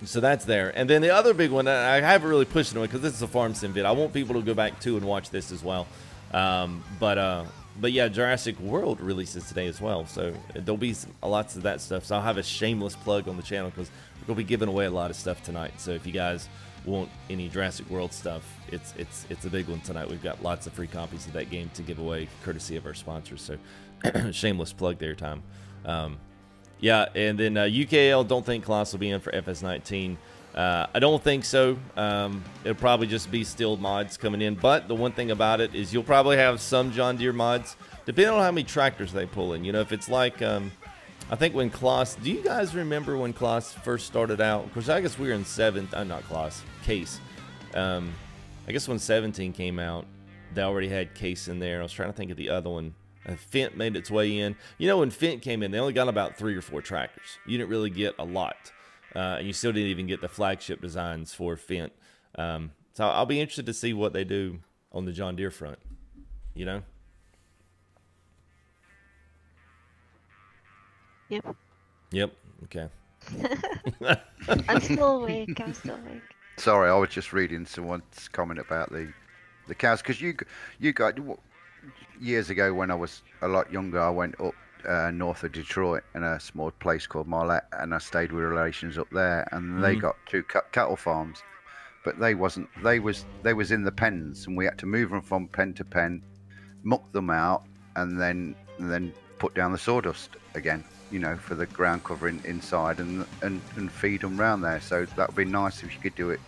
Speaker 1: So that's there. And then the other big one, I haven't really pushed it on because this is a Farm Sim vid. I want people to go back to and watch this as well. But yeah, Jurassic World releases today as well, so there'll be lots of that stuff. So I'll have a shameless plug on the channel because we're gonna be giving away a lot of stuff tonight. So if you guys want any Jurassic World stuff, it's a big one tonight. We've got lots of free copies of that game to give away, courtesy of our sponsors. So shameless plug there, Tom. Yeah, and then UKL don't think Kloss will be in for FS19. I don't think so. It'll probably just be still mods coming in. But the one thing about it is you'll probably have some John Deere mods, depending on how many tractors they pull in. You know, if it's like, I think when Kloss, do you guys remember when Kloss first started out? Of course, I guess we were in 7th, not Kloss, Case. I guess when 17 came out, they already had Case in there. I was trying to think of the other one. Fent made its way in. You know, when Fent came in, they only got about 3 or 4 tractors. You didn't really get a lot. And you still didn't even get the flagship designs for Fent. So I'll be interested to see what they do on the John Deere front. You know?
Speaker 3: Yep.
Speaker 1: Yep. Okay.
Speaker 3: I'm still awake. I'm still awake.
Speaker 2: Sorry, I was just reading someone's comment about the cows, because you got years ago when I was a lot younger. I went up north of Detroit in a small place called Marlette, and I stayed with relations up there, and they got 2 cattle farms, but they was in the pens, and we had to move them from pen to pen, muck them out, and then put down the sawdust again, you know, for the ground covering inside, and feed them round there. So that would be nice if you could do it,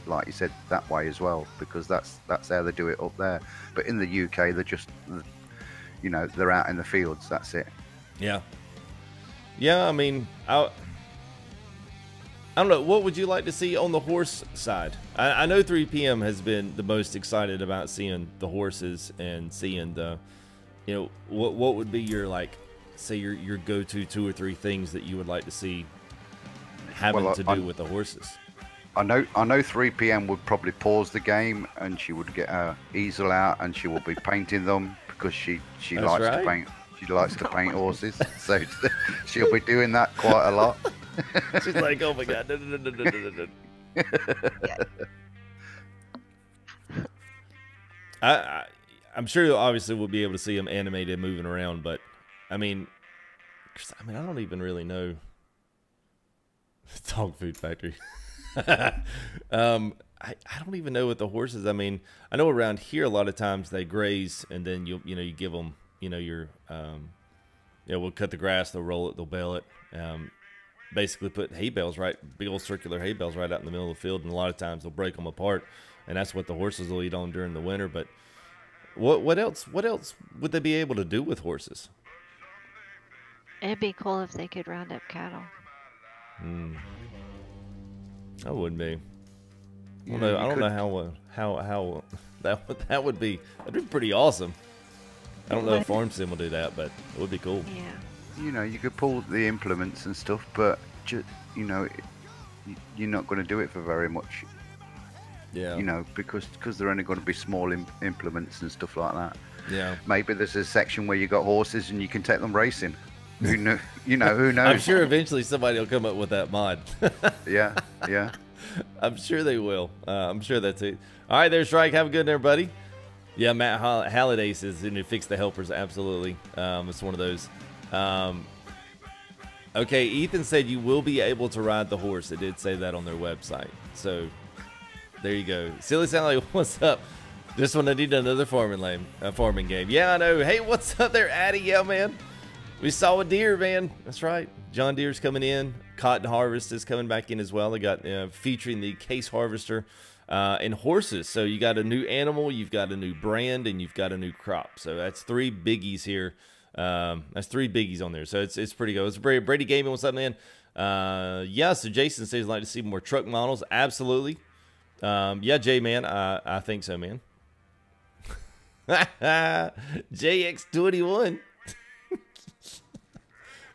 Speaker 2: like you said, that way as well, because that's how they do it up there. But in the UK, they're just, you know, they're out in the fields. That's it.
Speaker 1: Yeah. Yeah, I mean, I don't know. What would you like to see on the horse side? I know 3 PM has been the most excited about seeing the horses and seeing the, you know, what would be your, like, say your go-to 2 or 3 things that you would like to see having to do with the horses?
Speaker 2: I know 3 PM would probably pause the game, and she would get her easel out, and she will be painting them, because she likes to paint. She likes to paint horses, so she'll be doing that quite a lot.
Speaker 1: She's like, oh my god, no. I'm sure obviously we'll be able to see them animated moving around, but I mean, I don't even really know. Dog food factory. I don't even know what the horses. I mean, I know around here a lot of times they graze, and then you give them, you know, your we'll cut the grass, they'll roll it, they'll bale it. Basically put hay bales, right, big old circular hay bales right out in the middle of the field, and a lot of times they'll break them apart, and that's what the horses will eat on during the winter. But what else would they be able to do with horses?
Speaker 3: It'd be cool if they could round up cattle.
Speaker 1: That would be.
Speaker 2: Yeah,
Speaker 1: I don't know how that would be. That'd be pretty awesome. I don't know if Farm Sim will do that, but it would be cool.
Speaker 3: Yeah.
Speaker 2: You know, you could pull the implements and stuff, but you know, you're not going to do it for very much.
Speaker 1: Yeah.
Speaker 2: You know, because they're only going to be small implements and stuff like that.
Speaker 1: Yeah.
Speaker 2: Maybe there's a section where you got horses and you can take them racing. Who know? You know, who knows?
Speaker 1: I'm sure eventually somebody will come up with that mod.
Speaker 2: Yeah.
Speaker 1: I'm sure they will. I'm sure that's it. All right, there's Strike. Have a good one, everybody. Yeah, Matt Halliday says to fix the helpers. Absolutely. It's one of those. Okay, Ethan said you will be able to ride the horse. It did say that on their website. So there you go. Silly Sally, what's up? This one I need another farming game. Yeah, I know. Hey, what's up there, Addy? Yeah, man. We saw a Deere, man. That's right. John Deere's coming in. Cotton Harvest is coming back in as well. They got featuring the Case Harvester and horses. So you got a new animal, you've got a new brand, and you've got a new crop. So that's 3 biggies here. That's 3 biggies on there. So it's pretty good. It's Brady Gaming. What's up, man? Yeah. So Jason says he'd like to see more truck models. Absolutely. Yeah, Jay, man. I think so, man. JX21.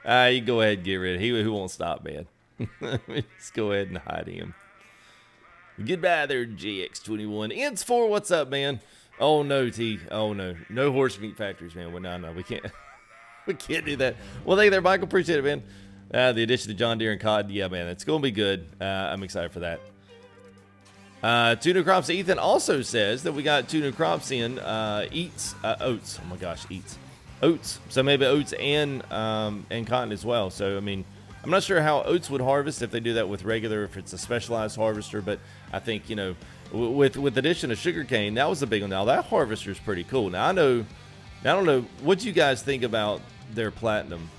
Speaker 1: You go ahead and get rid of him. He won't stop, man. Let's go ahead and hide him. Goodbye there, JX21. Ins4, what's up, man? Oh, no, T. Oh, no. No horse meat factories, man. Well, no, we can't. We can't do that. Well, thank you there, Michael. Appreciate it, man. The addition of John Deere and Cotton. Yeah, man. It's going to be good. I'm excited for that. 2 new crops. Ethan also says that we got 2 new crops in. Oats. Oh, my gosh, oats. So maybe oats and cotton as well. So I mean, I'm not sure how oats would harvest if they do that with regular, if it's a specialized harvester. But I think, you know, with the addition of sugarcane, that was a big one. Now that harvester is pretty cool. Now I don't know what you guys think about their platinum.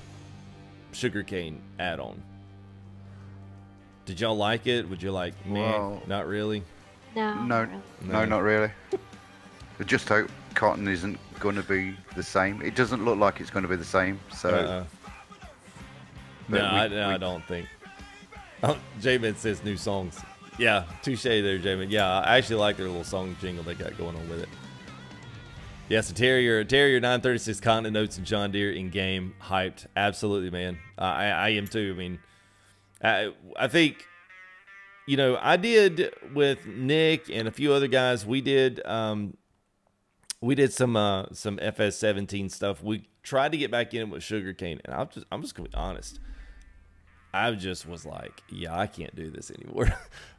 Speaker 1: sugarcane add-on. Did y'all like it? Would you like, man,
Speaker 2: Well,
Speaker 1: not really?
Speaker 3: No.
Speaker 2: No,
Speaker 3: not really.
Speaker 2: no, not really. I just hope cotton isn't going to be the same. It doesn't look like it's going to be the same. So.
Speaker 1: No,
Speaker 2: But
Speaker 1: I don't think. Oh, J-Man says new songs. Yeah, touche there, J-Man. Yeah, I actually like their little song jingle they got going on with it. Yes, a Terrier 936 Continent Notes and John Deere in game, hyped. Absolutely, man. I am too. I mean, I think, you know, I did with Nick and a few other guys. We did some FS17 stuff. We tried to get back in with sugarcane, and I'm just gonna be honest. I just was like, yeah, I can't do this anymore.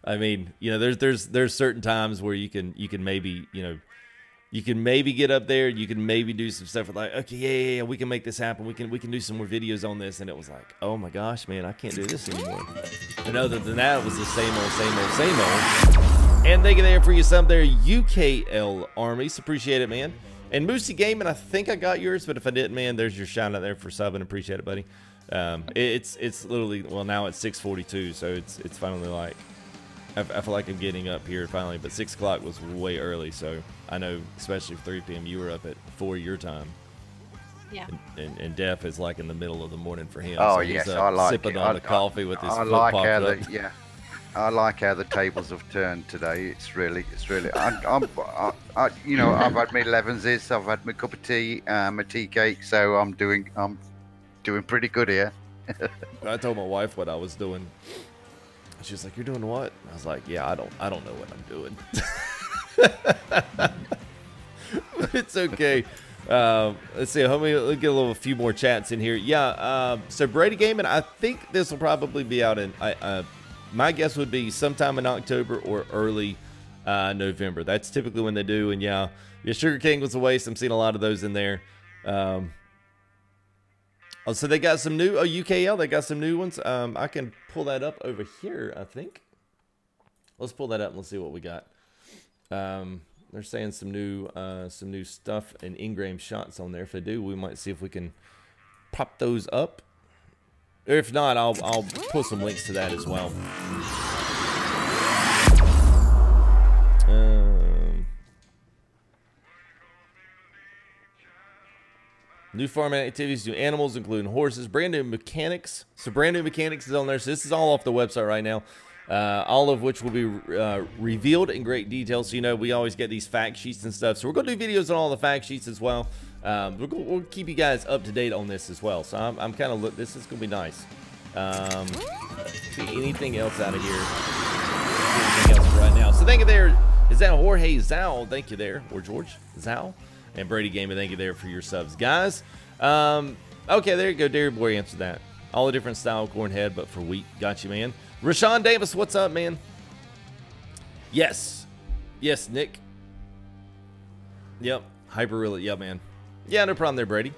Speaker 1: I mean, you know, there's certain times where you can maybe, you know, you can maybe get up there, you can maybe do some stuff like, okay, yeah, we can make this happen. We can do some more videos on this. And it was like, oh my gosh, man, I can't do this anymore. And other than that, it was the same old. And thank you there for your sub there, UKL Armies. Appreciate it, man. And Moosey Gaming, I think I got yours, but if I didn't, man, there's your shout out there for subbing. Appreciate it, buddy. It's literally, well, now it's 6:42, so it's finally like, I feel like I'm getting up here finally, but 6 o'clock was way early, so I know, especially 3 p.m. you were up at 4 your time.
Speaker 3: Yeah.
Speaker 1: And Def is like in the middle of the morning for him.
Speaker 2: Oh
Speaker 1: so
Speaker 2: yes,
Speaker 1: he's
Speaker 2: I like
Speaker 1: sipping
Speaker 2: it.
Speaker 1: on the coffee with his
Speaker 2: I
Speaker 1: foot
Speaker 2: like
Speaker 1: popped
Speaker 2: how
Speaker 1: up.
Speaker 2: yeah. I like how the tables have turned today. It's really. You know, I've had my 11s, I've had my cup of tea, my tea cake, so I'm doing pretty good here.
Speaker 1: I told my wife what I was doing. She was like, "You're doing what?" I was like, "Yeah, I don't know what I'm doing." It's okay. Let's see. Let's get a few more chats in here. Yeah. So Brady Gaming, I think this will probably be out in. My guess would be sometime in October or early November. That's typically when they do. And yeah, Sugar King was a waste. I'm seeing a lot of those in there. Oh, so they got some new UKL. They got some new ones. I can pull that up over here, I think. Let's pull that up and let's see what we got. They're saying some new stuff and ingrain shots on there. If they do, we might see if we can pop those up. Or if not, I'll put some links to that as well. New farming activities, new animals, including horses, brand new mechanics. So brand new mechanics is on there. So this is all off the website right now. All of which will be revealed in great detail. So, you know, we always get these fact sheets and stuff. So we're going to do videos on all the fact sheets as well. We'll keep you guys up to date on this as well. So I'm kind of, this is going to be nice. See anything else out of here? Anything else right now? So thank you there. Is that Jorge Zhao? Thank you there. Or George Zhao. And Brady Gaming, thank you there for your subs, guys. Okay, there you go. Dairy Boy answered that. All the different style corn head, but for wheat. Got you, man. Rashawn Davis, what's up, man? Yes. Yes, Nick. Yep. Hyper really. Yeah, man. Yeah, no problem there, Brady.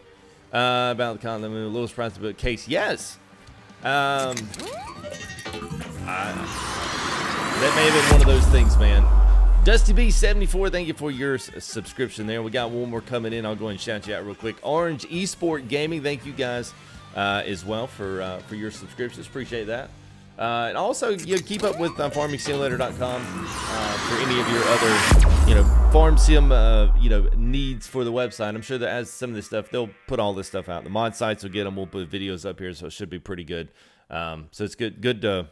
Speaker 1: About the continent, the lowest price of a case. Yes. That may have been one of those things, man. Dusty B74, thank you for your subscription there. We got one more coming in. I'll go ahead and shout you out real quick. Orange Esport Gaming, thank you guys as well for your subscriptions. Appreciate that. And also, you know, keep up with farmingsimulator.com for any of your other, you know, farm sim, you know, needs for the website. I'm sure that as some of this stuff, they'll put all this stuff out. The mod sites will get them. We'll put videos up here, so it should be pretty good. So it's good to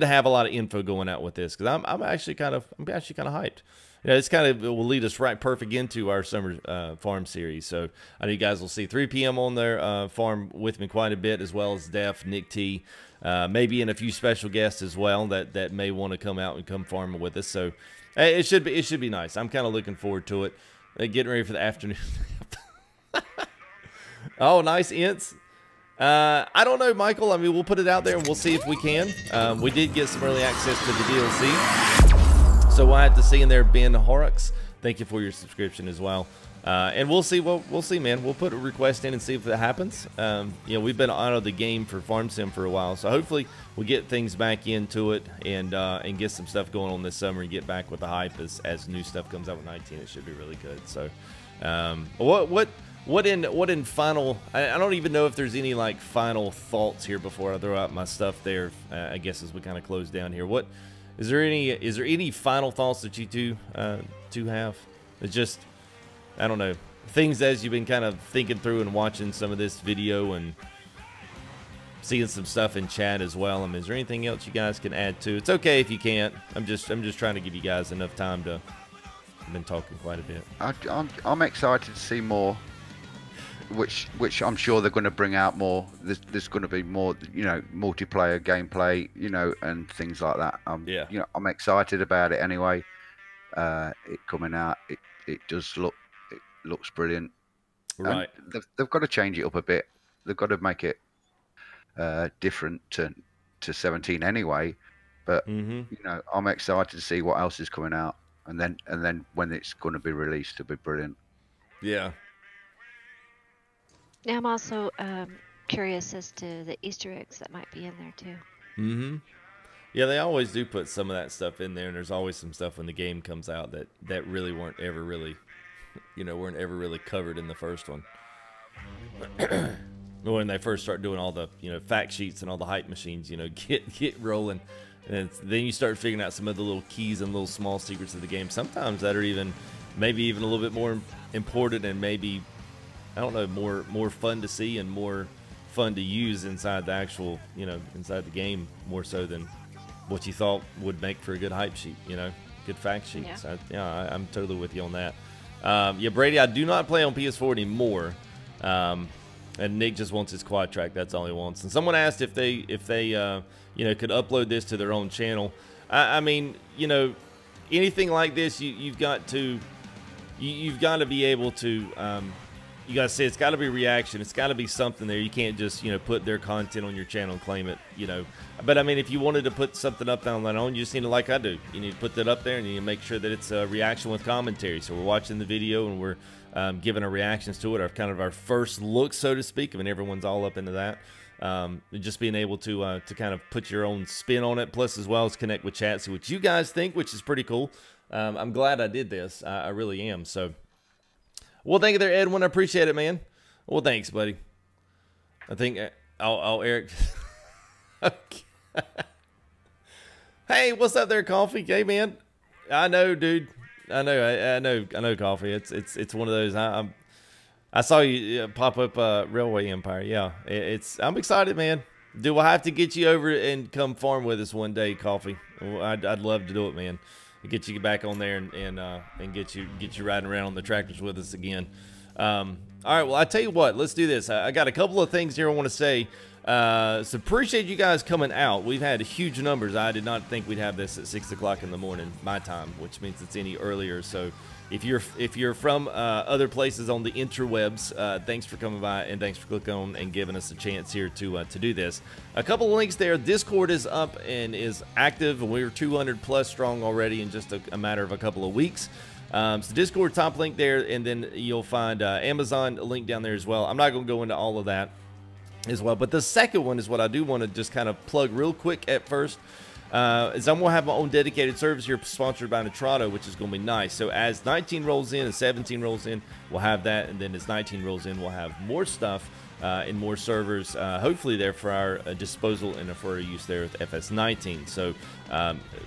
Speaker 1: have a lot of info going out with this, because I'm actually kind of hyped. You know, it will lead us right perfect into our summer farm series. So I know you guys will see 3 p.m. on their farm with me quite a bit, as well as Def, Nick T, maybe and a few special guests as well that may want to come out and come farming with us. So it should be nice. I'm kind of looking forward to it. Getting ready for the afternoon. Oh, nice, Ints. I don't know, Michael. I mean, we'll put it out there and we'll see if we can. We did get some early access to the DLC, so we'll have to see in there. Ben Horrocks, thank you for your subscription as well. And we'll see. We'll see, man. We'll put a request in and see if that happens. You know, we've been out of the game for Farm Sim for a while, so hopefully we'll get things back into it and get some stuff going on this summer and get back with the hype as new stuff comes out with 19. It should be really good. So, What in final? I don't even know if there's any like final thoughts here before I throw out my stuff there. I guess as we kind of close down here, what is there any final thoughts that you two have? It's just, I don't know, things as you've been kind of thinking through and watching some of this video and seeing some stuff in chat as well. I mean, is there anything else you guys can add to? It's okay if you can't. I'm just trying to give you guys enough time to. I've been talking quite a bit.
Speaker 2: I'm excited to see more. Which I'm sure they're going to bring out more. There's going to be more, you know, multiplayer gameplay, you know, and things like that.
Speaker 1: Yeah.
Speaker 2: You know, I'm excited about it anyway. It coming out, it looks brilliant.
Speaker 1: Right.
Speaker 2: And they've got to change it up a bit. They've got to make it different to 17 anyway. But you know, I'm excited to see what else is coming out, and then when it's going to be released, it'll be brilliant.
Speaker 1: Yeah.
Speaker 3: Yeah, I'm also curious as to the Easter eggs that might be in there too.
Speaker 1: Yeah, they always do put some of that stuff in there, and there's always some stuff when the game comes out that really weren't ever really covered in the first one. When they first start doing all the, you know, fact sheets and all the hype machines, you know, get rolling, and then you start figuring out some of the little keys and little small secrets of the game. Sometimes that are maybe even a little bit more important and maybe, I don't know, more fun to see and more fun to use inside the actual, you know, inside the game, more so than what you thought would make for a good hype sheet, you know, good fact sheet.
Speaker 3: Yeah.
Speaker 1: So I'm totally with you on that. Yeah, Brady, I do not play on PS4 anymore. And Nick just wants his quad track. That's all he wants. And someone asked if they you know, could upload this to their own channel. I mean, you know, anything like this, you've got to be able to. You gotta say it's got to be reaction. It's got to be something there. You can't just, you know, put their content on your channel and claim it, you know. But I mean, if you wanted to put something up on that own, you just need to, like I do, you need to put that up there and you need to make sure that it's a reaction with commentary. So we're watching the video and we're giving our reactions to it, our kind of our first look, so to speak. I mean, everyone's all up into that. Just being able to kind of put your own spin on it, plus as well as connect with chat, see what you guys think, which is pretty cool. I'm glad I did this. I really am. So. Well, thank you there, Edwin. I appreciate it, man. Well, thanks, buddy. I think Eric. Okay. Hey, what's up there, Coffee? Hey, man. I know, dude. I know, Coffee. It's one of those. I saw you pop up Railway Empire. Yeah, I'm excited, man. Do I have to get you over and come farm with us one day, Coffee? I'd love to do it, man. Get you back on there and get you riding around on the tractors with us again. All right, well, I tell you what, let's do this. I got a couple of things here I want to say. So appreciate you guys coming out. We've had huge numbers. I did not think we'd have this at 6 o'clock in the morning, my time, which means it's any earlier. So if you're from other places on the interwebs, thanks for coming by and thanks for clicking on and giving us a chance here to do this. A couple of links there. Discord is up and is active, and we're 200 plus strong already in just a matter of a couple of weeks. So Discord, top link there, and then you'll find Amazon link down there as well. I'm not going to go into all of that as well, but the second one is what I do want to just kind of plug real quick at first. Is I'm going to have my own dedicated service here sponsored by Nitrado, which is going to be nice. So as 19 rolls in and 17 rolls in, we'll have that. And then as 19 rolls in, we'll have more stuff and more servers, hopefully there for our disposal and for our use there with FS19. So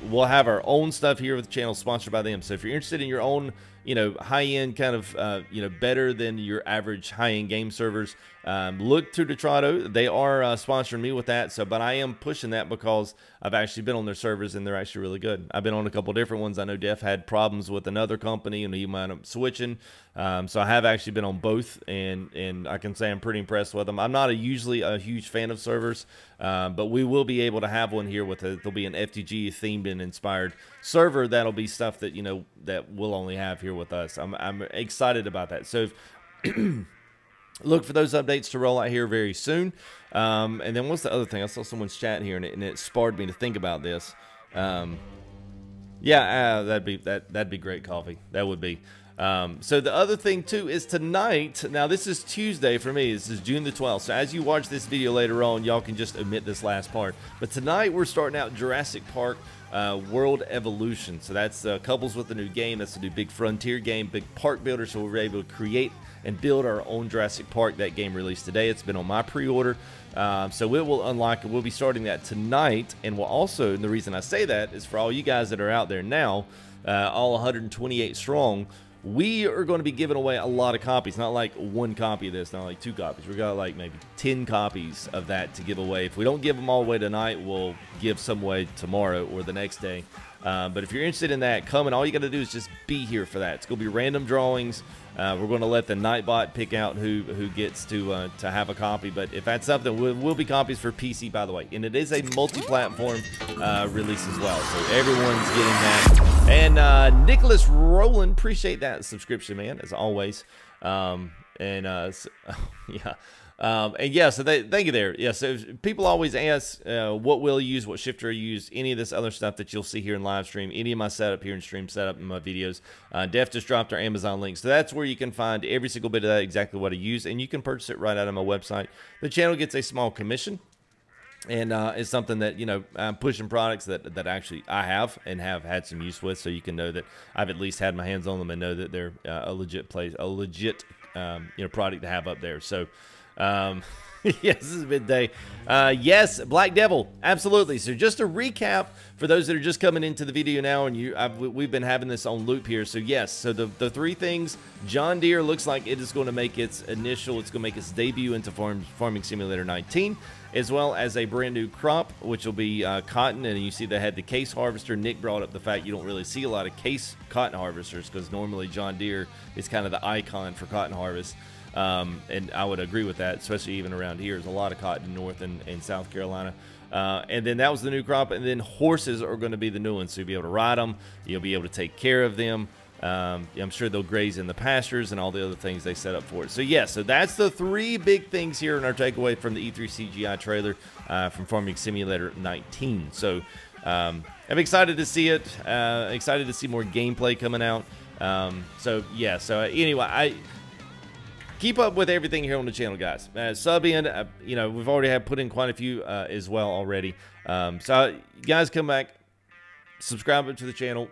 Speaker 1: we'll have our own stuff here with the channel sponsored by them. So if you're interested in your own, you know, high-end kind of, you know, better than your average high-end game servers, look to Nitrado. They are sponsoring me with that. So, but I am pushing that because I've actually been on their servers and they're actually really good. I've been on a couple different ones. I know Def had problems with another company and he might up switching. So I have actually been on both, and I can say I'm pretty impressed with them. I'm not usually a huge fan of servers, but we will be able to have one here with there'll be an FTG themed and inspired server. That'll be stuff that, you know, that we'll only have here with us. I'm excited about that. So look for those updates to roll out here very soon. And then what's the other thing? I saw someone's chat here, and it sparked me to think about this. Yeah, that'd be great, Coffee. That would be. So the other thing too is tonight. Now this is Tuesday for me. This is June the 12th. So as you watch this video later on, y'all can just omit this last part. But tonight we're starting out Jurassic Park World Evolution. So that's couples with the new game. That's the new big frontier game, big park builder. So we're able to create and build our own Jurassic Park. That game released today. It's been on my pre-order. So it will unlock, we'll be starting that tonight. And we'll also, and the reason I say that is for all you guys that are out there now, all 128 strong, we are going to be giving away a lot of copies. Not like one copy of this, not like 2 copies. We got like maybe 10 copies of that to give away. If we don't give them all away tonight, we'll give some away tomorrow or the next day. But if you're interested in that, come, and all you got to do is just be here for that. It's going to be random drawings. We're going to let the Nightbot pick out who gets to have a copy. But if that's something, will be copies for PC, by the way. And it is a multi-platform release as well. So everyone's getting that. And Nicholas Rowland, appreciate that subscription, man, as always. Yeah. And yeah, so thank you there. Yeah, so people always ask what will you use, what shifter you use, any of this other stuff that you'll see here in live stream, any of my setup here in stream setup in my videos. Def just dropped our Amazon link, so that's where you can find every single bit of that, exactly what I use, and you can purchase it right out of my website. The channel gets a small commission, and it's something that, you know, I'm pushing products that actually I have and have had some use with, so you can know that I've at least had my hands on them and know that they're a legit product to have up there. So yes, this is midday. Yes, Black Devil, absolutely. So just to recap for those that are just coming into the video now, and we've been having this on loop here. So yes, so the 3 things. John Deere looks like it is going to make its debut into Farming Simulator 19, as well as a brand new crop, which will be cotton. And you see they had the case harvester. Nick brought up the fact you don't really see a lot of case cotton harvesters because normally John Deere is kind of the icon for cotton harvest. And I would agree with that, especially even around here. There's a lot of cotton in North and South Carolina. And then that was the new crop. And then horses are going to be the new ones. So you'll be able to ride them. You'll be able to take care of them. I'm sure they'll graze in the pastures and all the other things they set up for it. So, yeah, so that's the 3 big things here in our takeaway from the E3 CGI trailer from Farming Simulator 19. So I'm excited to see it. Excited to see more gameplay coming out. So, yeah, so anyway, keep up with everything here on the channel, guys. Sub in, you know, we've already put in quite a few as well already. So, guys, come back, subscribe to the channel,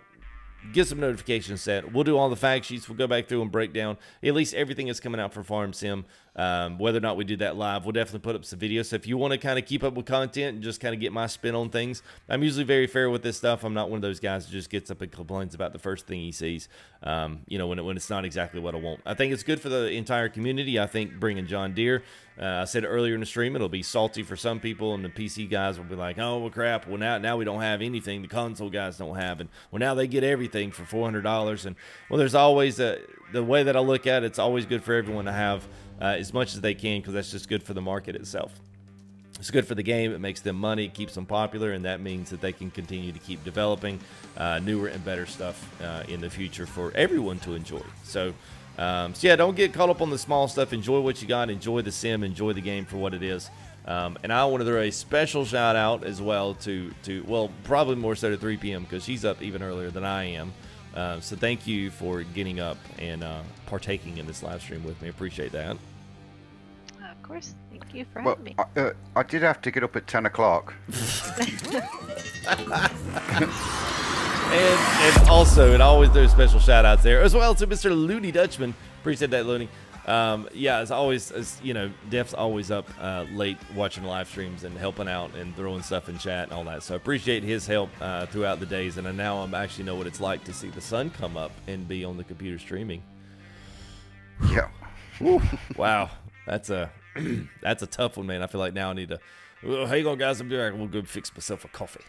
Speaker 1: get some notifications set. We'll do all the fact sheets. We'll go back through and break down at least everything that's coming out for Farm Sim. Whether or not we do that live, we'll definitely put up some videos. So if you want to kind of keep up with content and just kind of get my spin on things, I'm usually very fair with this stuff. I'm not one of those guys that just gets up and complains about the first thing he sees, you know, when it's not exactly what I want. I think it's good for the entire community. I think bringing John Deere, I said earlier in the stream, it'll be salty for some people, and the PC guys will be like, oh, well, crap, well, now we don't have anything the console guys don't have, and well, now they get everything for $400. And well, there's always the way that I look at it, it's always good for everyone to have as much as they can, because that's just good for the market itself. It's good for the game. It makes them money. It keeps them popular, and that means that they can continue to keep developing newer and better stuff in the future for everyone to enjoy. So yeah, don't get caught up on the small stuff. Enjoy what you got. Enjoy the sim. Enjoy the game for what it is. And I want to throw a special shout out as well to well, probably more so to 3 p.m. because she's up even earlier than I am. So thank you for getting up and partaking in this live stream with me. Appreciate that.
Speaker 3: Of course. Thank you for having me.
Speaker 2: I did have to get up at 10 o'clock.
Speaker 1: and also, and always those special shout outs there as well to Mr. Looney Dutchman. Appreciate that, Looney. Yeah, as always, you know, Def's always up late watching live streams and helping out and throwing stuff in chat and all that. So I appreciate his help throughout the days. And now I actually know what it's like to see the sun come up and be on the computer streaming.
Speaker 2: Yeah.
Speaker 1: Wow, that's a that's a tough one, man. I feel like now I need to. Well, hang on, guys. I'm doing. We'll go fix myself a coffee.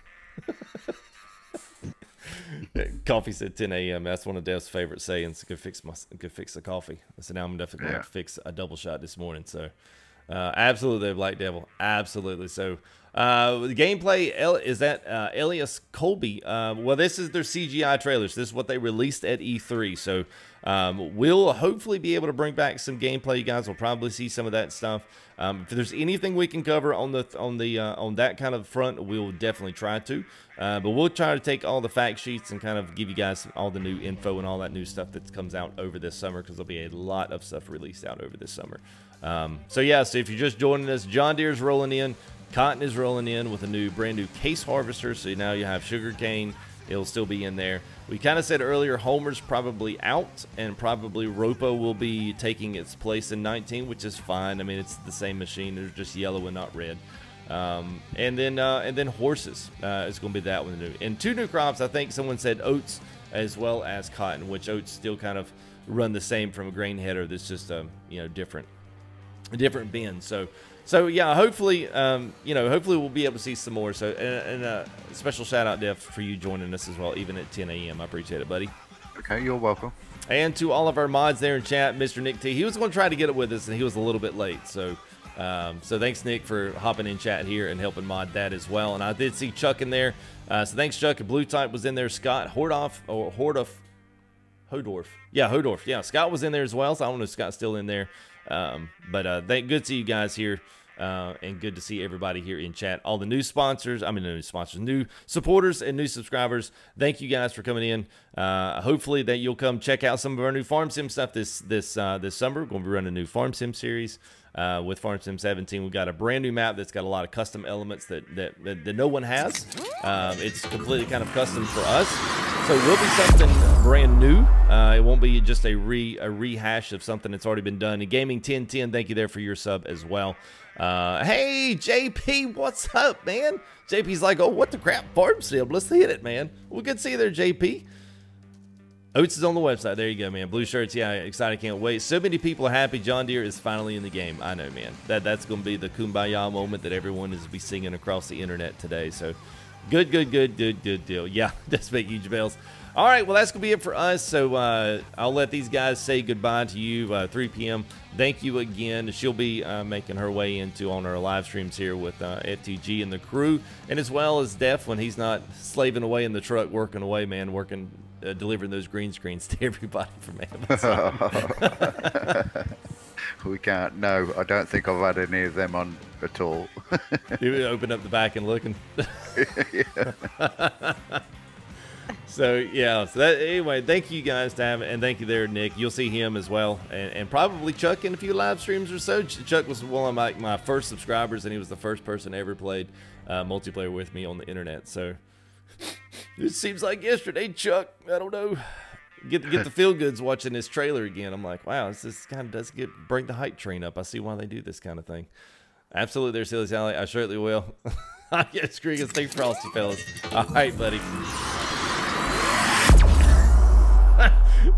Speaker 1: Coffee said 10 a.m. That's one of Dev's favorite sayings. Go fix the coffee. So now I'm definitely going to fix a double shot this morning. So absolutely, Black Devil. Absolutely. So the gameplay is that Elias Colby. Well, this is their CGI trailers. This is what they released at E3. So we'll hopefully be able to bring back some gameplay. You guys will probably see some of that stuff. If there's anything we can cover on that kind of front, we'll definitely try to. But we'll try to take all the fact sheets and kind of give you guys all the new info and all that new stuff that comes out over this summer, because there'll be a lot of stuff released out over this summer. So yeah, so if you're just joining us, John Deere's rolling in. Cotton is rolling in with a brand new case harvester, so now you have sugar cane. It'll still be in there. We kind of said earlier, Homer's probably out, and probably Ropo will be taking its place in 19, which is fine. I mean, it's the same machine. They're just yellow and not red. And then horses is going to be that one new. And 2 new crops. I think someone said oats as well as cotton, which oats still kind of run the same from a grain header. That's just a different bin. So yeah, hopefully hopefully we'll be able to see some more. So and a special shout out, Def, for you joining us as well, even at 10 a.m. I appreciate it, buddy.
Speaker 2: Okay, you're welcome.
Speaker 1: And to all of our mods there in chat, Mr. Nick T, he was going to try to get it with us, and he was a little bit late. So thanks, Nick, for hopping in chat here and helping mod that as well. And I did see Chuck in there. So thanks, Chuck. Blue Type was in there. Scott Hodorf. Yeah, Hodorf. Yeah, Scott was in there as well. So I don't know if Scott's still in there. But good to see you guys here. And good to see everybody here in chat. All the new sponsors, new supporters and new subscribers. Thank you guys for coming in. Hopefully that you'll come check out some of our new Farm Sim stuff this summer. We're going to be running a new Farm Sim series with Farm Sim 17. We've got a brand new map that's got a lot of custom elements that no one has. It's completely kind of custom for us. So it will be something brand new. It won't be just a rehash of something that's already been done. And Gaming 1010, thank you there for your sub as well. Hey, JP, what's up, man? JP's like, oh, what the crap, Farm Sim? Let's hit it, man. Well, good to see you there, JP. Oats is on the website. There you go, man. Blue shirts, yeah, excited, can't wait. So many people are happy John Deere is finally in the game. I know, man. That's going to be the kumbaya moment that everyone is be singing across the internet today. So good deal. Yeah, that's make huge bells. All right, well, that's going to be it for us. So I'll let these guys say goodbye to you, 3 p.m. Thank you again. She'll be making her way on our live streams here with FTG and the crew, and as well as Def when he's not slaving away in the truck, working away, man, delivering those green screens to everybody from Amazon.
Speaker 2: We can't. No, I don't think I've had any of them on at all.
Speaker 1: You open up the back and looking. So yeah, anyway, thank you guys, and thank you there, Nick. You'll see him as well, and probably Chuck in a few live streams or so. Chuck was one of my first subscribers, and he was the first person to ever played multiplayer with me on the internet. So it seems like yesterday, Chuck. I don't know. Get the feel goods watching this trailer again. I'm like, wow, this kind of does bring the hype train up. I see why they do this kind of thing. Absolutely, there, Silly Sally. I certainly will. Yeah, screw you, stay frosty, fellas. All right, buddy.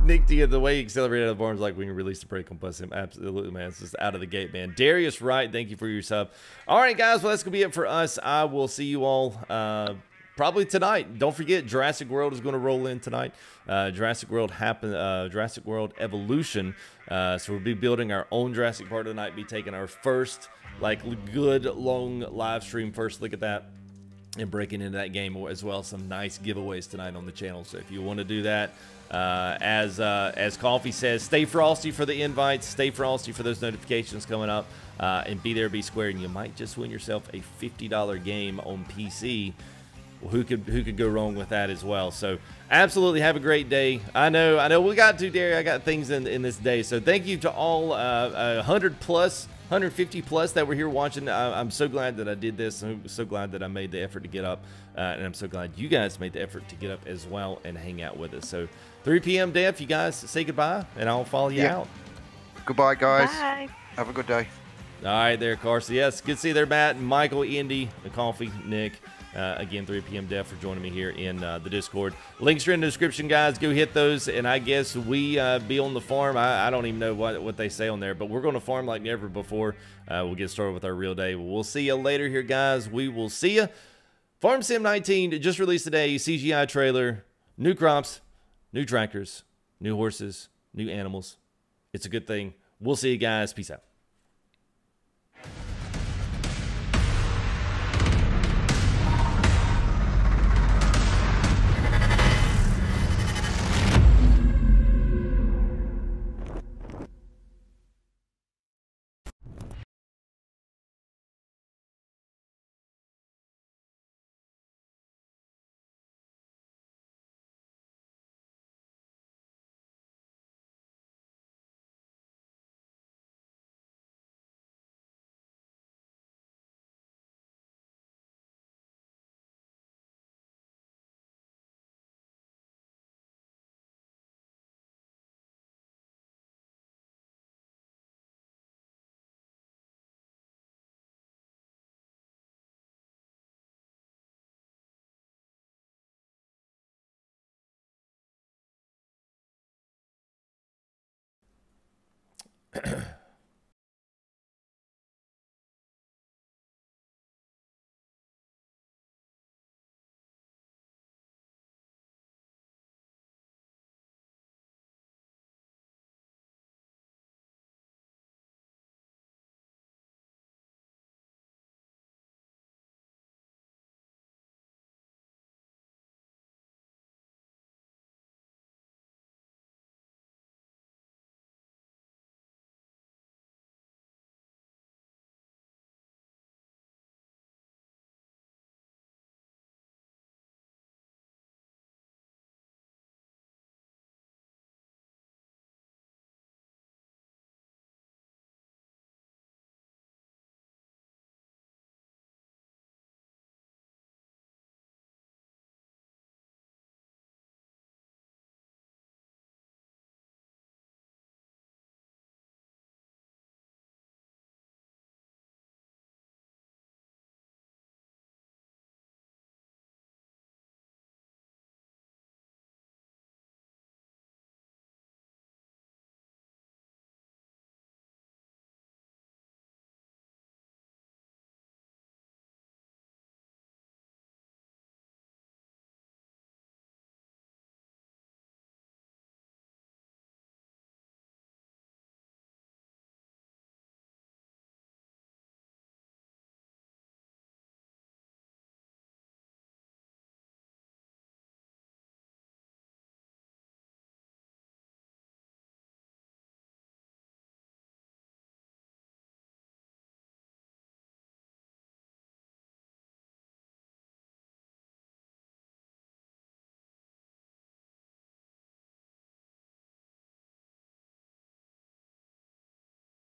Speaker 1: Nick D, the way he accelerated out of the barn is like we can release the brake on bust him. Absolutely, man. It's just out of the gate, man. Darius Wright, thank you for your sub. All right, guys. Well, that's going to be it for us. I will see you all probably tonight. Don't forget, Jurassic World is going to roll in tonight. Jurassic World Evolution. So we'll be building our own Jurassic Park tonight. Be taking our first, good, long live stream. First look at that. And breaking into that game as well. Some nice giveaways tonight on the channel. So if you want to do that, as Coffee says, stay frosty for the invites, stay frosty for those notifications coming up, and be there, be square, and you might just win yourself a $50 game on PC. Well, who could go wrong with that as well? So absolutely have a great day. I know we got to, Derry. I got things in this day. So thank you to all 150 plus that were here watching. I'm so glad that I did this. I'm so glad that I made the effort to get up, and I'm so glad you guys made the effort to get up as well and hang out with us. So 3 p.m. Def, you guys say goodbye, and I'll follow you out.
Speaker 2: Goodbye, guys.
Speaker 3: Bye.
Speaker 2: Have a good day.
Speaker 1: All right, there, Carson. Yes, good to see you there, Matt, Michael, Indy, the Coffee, Nick. Again, 3 p.m. Def for joining me here in the Discord. Links are in the description, guys. Go hit those, and I guess we be on the farm. I don't even know what they say on there, but we're going to farm like never before. We'll get started with our real day. We'll see you later here, guys. We will see you. Farm Sim 19 just released today. CGI trailer, new crops, new tractors, new horses, new animals. It's a good thing. We'll see you guys. Peace out.